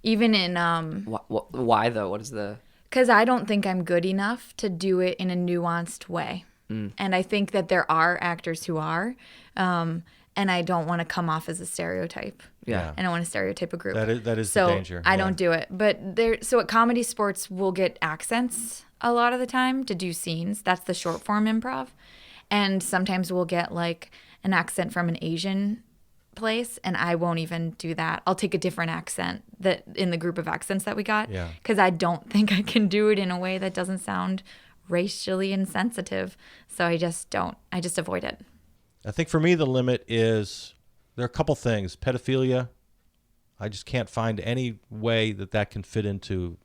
Even in Why though? What is the? Because I don't think I'm good enough to do it in a nuanced way. And I think that there are actors who are, and I don't want to come off as a stereotype. Yeah. I don't want to stereotype a group. That is so the danger. I don't do it. But so at comedy sports, we'll get accents a lot of the time to do scenes. That's the short form improv. And sometimes we'll get like an accent from an Asian place, and I won't even do that. I'll take a different accent that in the group of accents that we got, because I don't think I can do it in a way that doesn't sound racially insensitive. So I just don't. I just avoid it. I think for me the limit is there are a couple things. Pedophilia. I just can't find any way that can fit into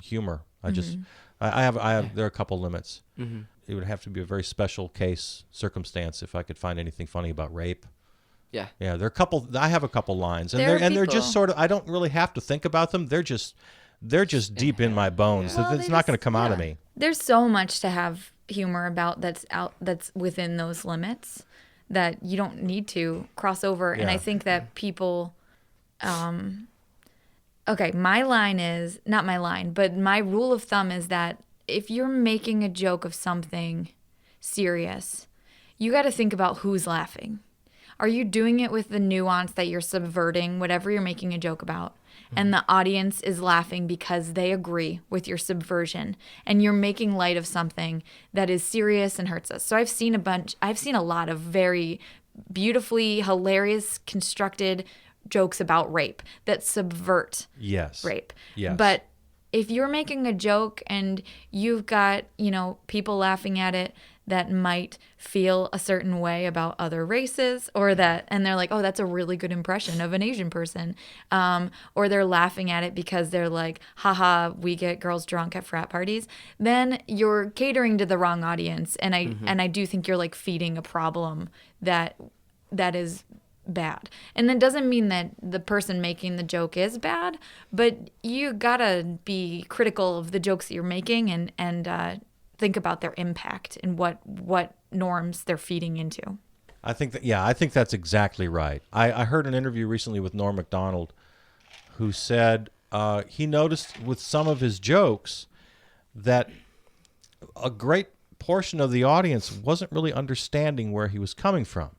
humor. I just I have there are a couple limits. Mm-hmm. It would have to be a very special case circumstance if I could find anything funny about rape. Yeah. Yeah, there are a couple. I have a couple lines, and they're just sort of. I don't really have to think about them. They're just deep in my bones. Well, it's not going to come out of me. There's so much to have humor about that's within those limits that you don't need to cross over. Yeah. And I think that people. Okay, my line is not my line, but my rule of thumb is that if you're making a joke of something serious, you got to think about who's laughing. Are you doing it with the nuance that you're subverting whatever you're making a joke about, and the audience is laughing because they agree with your subversion, and you're making light of something that is serious and hurts us? So I've seen a lot of very beautifully hilarious constructed jokes about rape that subvert rape. Yes. But if you're making a joke and you've got, people laughing at it that might feel a certain way about other races, and they're like, oh, that's a really good impression of an Asian person. Or they're laughing at it because they're like, haha, we get girls drunk at frat parties. Then you're catering to the wrong audience. And I do think you're like feeding a problem that is bad. And that doesn't mean that the person making the joke is bad, but you gotta be critical of the jokes that you're making and think about their impact and what norms they're feeding into. I think that's exactly right. I heard an interview recently with Norm Macdonald who said he noticed with some of his jokes that a great portion of the audience wasn't really understanding where he was coming from.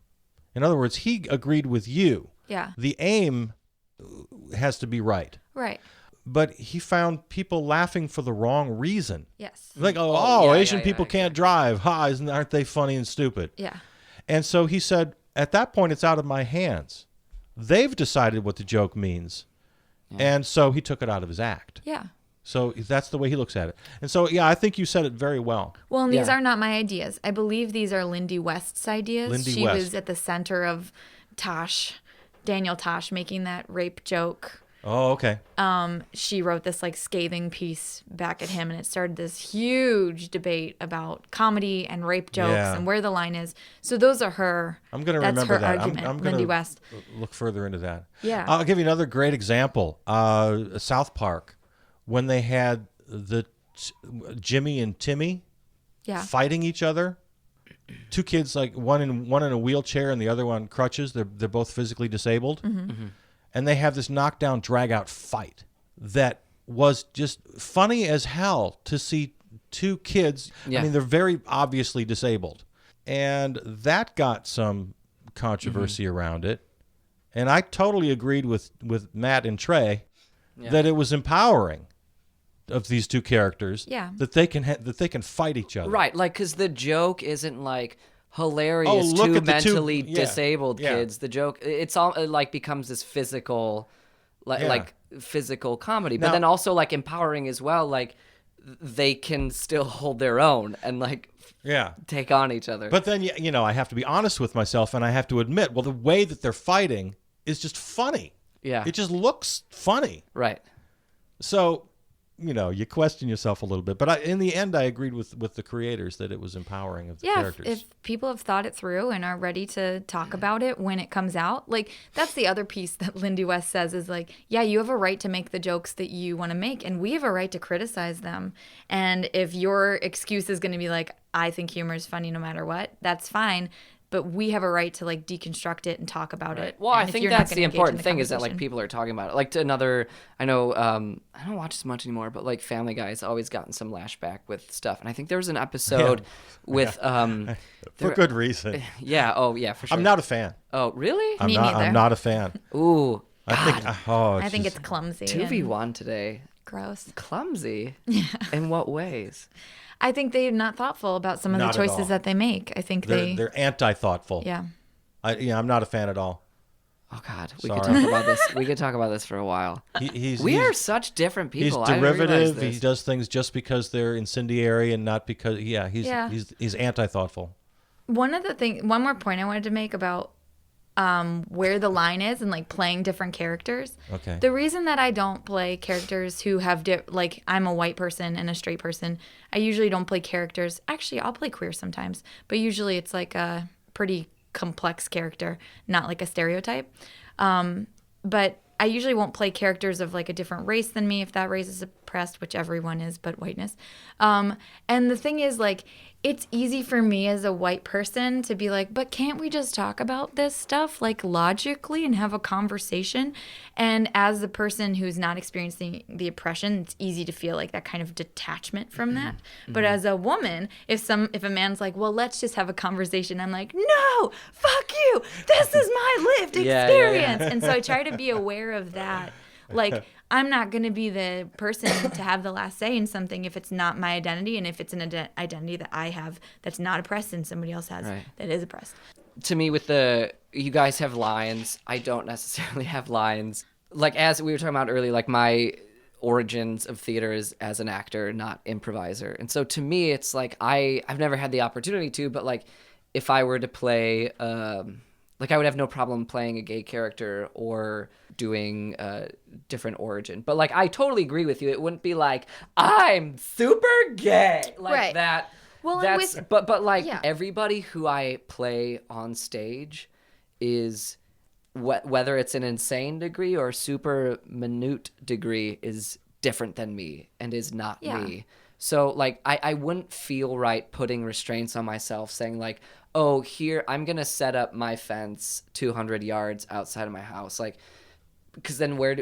In other words, he agreed with you. Yeah. The aim has to be right. Right. But he found people laughing for the wrong reason. Yes. Like, Asian people can't drive. Aren't they funny and stupid? Yeah. And so he said, at that point, it's out of my hands. They've decided what the joke means. Yeah. And so he took it out of his act. Yeah. So that's the way he looks at it. And so, I think you said it very well. Well, and these are not my ideas. I believe these are Lindy West's ideas. She was at the center of Daniel Tosh making that rape joke. Oh, okay. She wrote this like scathing piece back at him, and it started this huge debate about comedy and rape jokes and where the line is. So those are her. I'm going to that's remember her that. argument, I'm going Lindy to West. look further into that. Yeah. I'll give you another great example. South Park, when they had the Jimmy and Timmy fighting each other. Two kids, like one in a wheelchair and the other one on crutches. They're both physically disabled. And they have this knockdown, drag-out fight that was just funny as hell to see two kids. Yeah. I mean, they're very obviously disabled. And that got some controversy around it. And I totally agreed with Matt and Trey that it was empowering of these two characters that they can fight each other. Right, like, because the joke isn't like hilarious look two at the mentally disabled kids. The joke, it's all it like becomes this physical like physical comedy, but then also like empowering as well. Like they can still hold their own and like take on each other. But then I have to be honest with myself, and I have to admit, well, the way that they're fighting is just funny. Yeah, it just looks funny. Right. So you question yourself a little bit. But in the end, I agreed with the creators that it was empowering of the characters. If people have thought it through and are ready to talk about it when it comes out, like that's the other piece that Lindy West says is like, yeah, you have a right to make the jokes that you want to make, and we have a right to criticize them. And if your excuse is going to be like, I think humor is funny no matter what, that's fine. But we have a right to like deconstruct it and talk about it. Well, I think that's the important thing is that like people are talking about it. Like to another, I know I don't watch as much anymore, but like Family Guy has always gotten some lashback with stuff. And I think there was an episode with for good reason. Yeah. Oh yeah, for sure. I'm not a fan. Oh really? Me neither. I'm not a fan. Ooh. I think it's clumsy. 2v1 today. Gross. Clumsy? Yeah. In what ways? I think they're not thoughtful about some of the choices that they make. I think they're anti-thoughtful. Yeah. I'm not a fan at all. Oh God, we could talk about this. We could talk about this for a while. We are such different people. He's derivative. He does things just because they're incendiary and not because. He's anti-thoughtful. One more point I wanted to make about where the line is and like playing different characters. Okay. The reason that I don't play characters who have like I'm a white person and a straight person, I usually don't play characters. Actually, I'll play queer sometimes, but usually it's like a pretty complex character, not like a stereotype. But I usually won't play characters of like a different race than me if that race is oppressed, which everyone is, but whiteness. And the thing is like, it's easy for me as a white person to be like, but can't we just talk about this stuff like logically and have a conversation? And as the person who's not experiencing the oppression, it's easy to feel like that kind of detachment from that. Mm-hmm. But as a woman, if a man's like, well, let's just have a conversation, I'm like, no, fuck you. This is my lived experience. And so I try to be aware of that. Like, I'm not going to be the person to have the last say in something if it's not my identity, and if it's an identity that I have that's not oppressed and somebody else has that is oppressed. To me, you guys have lines. I don't necessarily have lines. Like, as we were talking about earlier, like my origins of theater is as an actor, not improviser. And so to me, it's like I've never had the opportunity to, but like if I were to play, like I would have no problem playing a gay character or doing a different origin. But like I totally agree with you. It wouldn't be like I'm super gay like that. Well, but like everybody who I play on stage is whether it's an insane degree or super minute degree is different than me and is not me. So like I wouldn't feel right putting restraints on myself saying like, oh, here I'm going to set up my fence 200 yards outside of my house. Like, because then where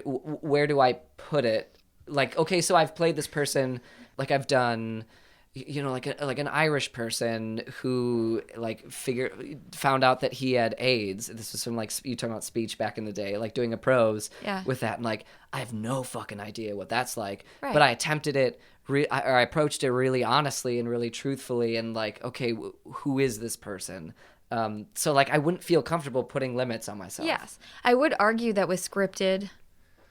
do I put it? Like, okay, so I've played this person, like I've done, like an Irish person who like found out that he had AIDS. This was from like you talking about speech back in the day, like doing a prose with that, and like I have no fucking idea what that's like, but I attempted it. I approached it really honestly and really truthfully, and like, okay, who is this person? So like I wouldn't feel comfortable putting limits on myself. Yes, I would argue that with scripted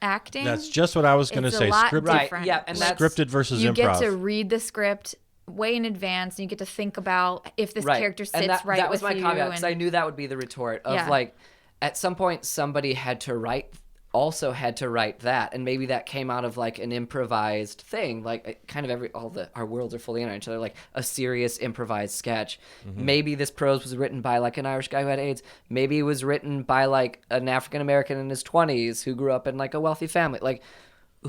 acting, that's just what I was going to say. Scripted, right? Yeah, and that's scripted versus you improv. You get to read the script way in advance, and you get to think about if this character sits that right was with my you. caveat, because I knew that would be the retort of like, at some point somebody had to write that, and maybe that came out of like an improvised thing, like kind of our worlds are fully in on each other, like a serious improvised sketch. Maybe this prose was written by like an Irish guy who had AIDS. Maybe it was written by like an African American in his 20s who grew up in like a wealthy family. Like,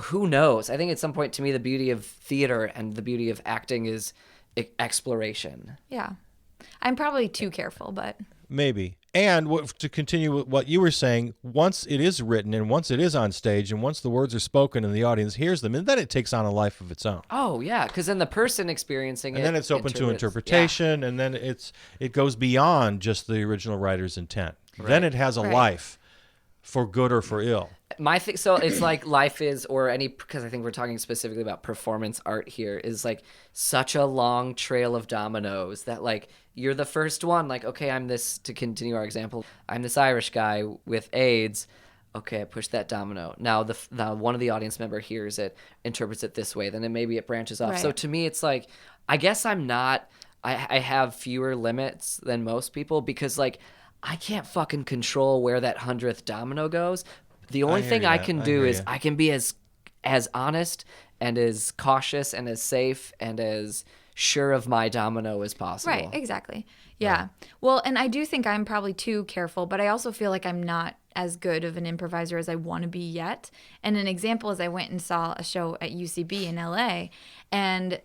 who knows? I think at some point, to me, the beauty of theater and the beauty of acting is exploration. Yeah. I'm probably too careful, but Maybe. And to continue with what you were saying, once it is written and once it is on stage and once the words are spoken and the audience hears them, and then it takes on a life of its own. Oh, yeah, because then the person experiencing it... And then it's open to interpretation, and then it goes beyond just the original writer's intent. Right. Then it has a life, for good or for ill. So it's like life is, because I think we're talking specifically about performance art here, is like such a long trail of dominoes that like you're the first one. Like, okay, to continue our example, I'm this Irish guy with AIDS. Okay, I pushed that domino. Now one of the audience member hears it, interprets it this way, then maybe it branches off. Right. So to me, it's like, I guess I have fewer limits than most people because like I can't fucking control where that 100th domino goes. The only thing I can do is I can be as honest and as cautious and as safe and as sure of my domino as possible. Right, exactly. Yeah. Right. Well, and I do think I'm probably too careful, but I also feel like I'm not as good of an improviser as I want to be yet. And an example is I went and saw a show at UCB in LA, and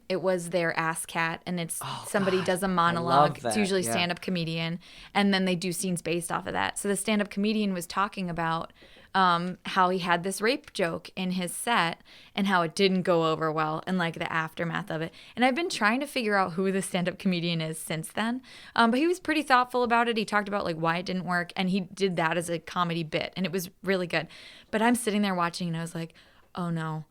it was their Ass Cat, and it's somebody does a monologue. It's usually a stand-up comedian, and then they do scenes based off of that. So the stand-up comedian was talking about how he had this rape joke in his set and how it didn't go over well and like the aftermath of it. And I've been trying to figure out who the stand-up comedian is since then. But he was pretty thoughtful about it. He talked about like why it didn't work, and he did that as a comedy bit, and it was really good. But I'm sitting there watching, and I was like, oh no.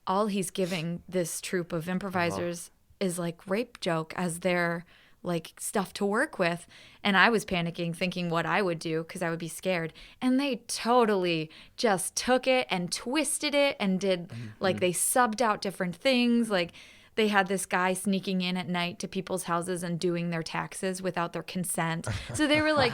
All he's giving this troupe of improvisers is like rape joke as their like stuff to work with. And I was panicking, thinking what I would do because I would be scared. And they totally just took it and twisted it and did like they subbed out different things. Like they had this guy sneaking in at night to people's houses and doing their taxes without their consent. So they were like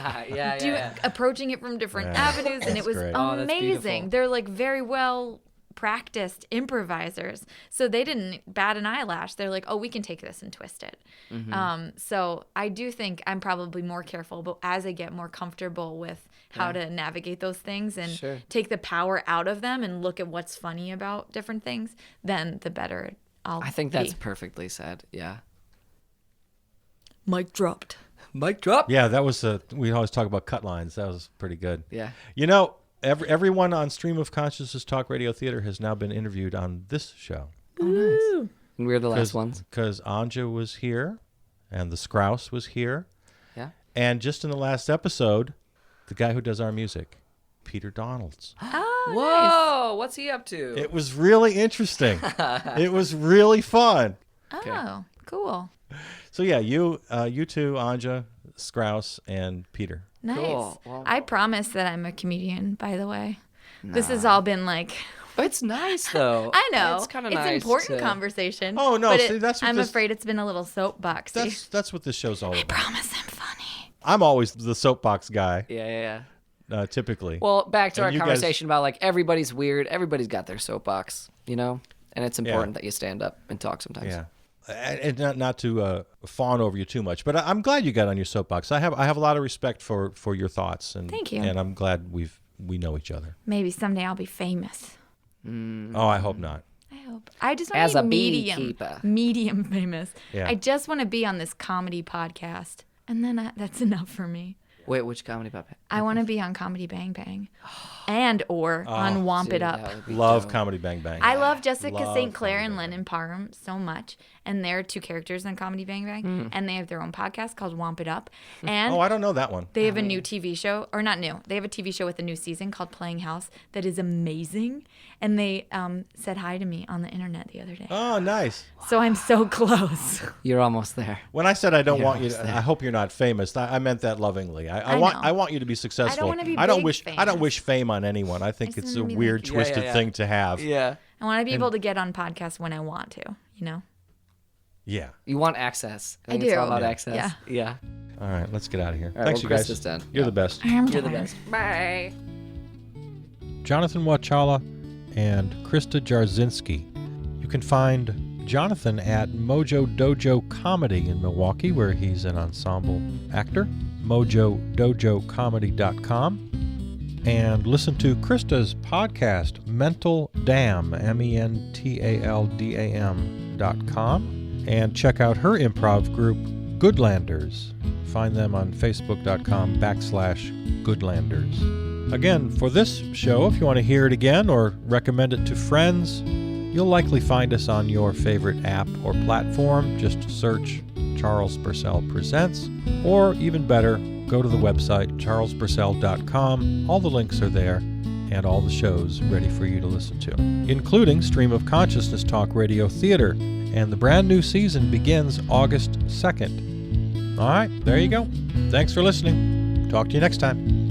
approaching it from different avenues, and it was amazing. They're like very well practiced improvisers, so they didn't bat an eyelash. They're like, oh, we can take this and twist it. So I do think I'm probably more careful, but as I get more comfortable with how to navigate those things and take the power out of them and look at what's funny about different things, then the better I think that's perfectly said. Yeah. Mic dropped. Mic drop. Yeah, that was we always talk about cut lines. That was pretty good. Yeah. You know, everyone on Stream of Consciousness Talk Radio Theater has now been interviewed on this show. Oh, nice. And we're the last ones. Because Anja was here, and the Scrouse was here. Yeah. And just in the last episode, the guy who does our music, Peter Donalds. Oh, whoa! Nice. What's he up to? It was really interesting. It was really fun. Oh, cool. So yeah, you two, Anja, Scrouse, and Peter. Nice. Cool. Well, I promise that I'm a comedian, by the way. Nah. This has all been like... It's nice, though. I know. It's kind of nice. It's important conversation. Oh, no. See, that's what I'm afraid it's been a little soapboxy. That's what this show's all about. I promise I'm funny. I'm always the soapbox guy. Yeah. Typically. Well, back to our conversation about like everybody's weird. Everybody's got their soapbox, you know? And it's important that you stand up and talk sometimes. Yeah. And not to fawn over you too much, but I'm glad you got on your soapbox. I have a lot of respect for your thoughts, and thank you. And I'm glad we know each other. Maybe someday I'll be famous. Oh, I hope not. I hope. I just want to be medium famous. Yeah. I just want to be on this comedy podcast, and then that's enough for me. Wait, which comedy podcast? I want to be on Comedy Bang Bang, or on Womp It Up. Love Comedy Bang Bang. I love Jessica St. Clair and Lennon Parham so much, and they're two characters on Comedy Bang Bang, and they have their own podcast called Womp It Up. And I don't know that one. They have a new TV show, or not new. They have a TV show with a new season called Playing House that is amazing, and they said hi to me on the internet the other day. Oh, nice. So I'm so close. You're almost there. When I said I don't want you to, I hope you're not famous, I meant that lovingly. I want you to be successful. I don't want to be I don't wish fame on anyone. I think it's a weird, twisted thing to have. Yeah. I want to be able to get on podcasts when I want to, you know? Yeah. You want access. I It's all do. about Yeah. access. Yeah. All right, let's get out of here. All right, Thanks, well, you guys. Crysta's done. You're Yeah. the best. I'm You're the tired. best. Bye. Jonathan Wachala and Crysta Jarczynski. You can find Jonathan at Mojo Dojo Comedy in Milwaukee, where he's an ensemble actor, mojodojocomedy.com. And listen to Crysta's podcast, Mental Dam, mentaldam.com. And check out her improv group, Goodlanders. Find them on facebook.com/Goodlanders. Again, for this show, if you want to hear it again or recommend it to friends, you'll likely find us on your favorite app or platform. Just search Charles Bursell Presents, or even better, go to the website charlesbursell.com. All the links are there, and all the shows ready for you to listen to, including Stream of Consciousness Talk Radio Theater. And the brand new season begins August 2nd. All right, there you go. Thanks for listening. Talk to you next time.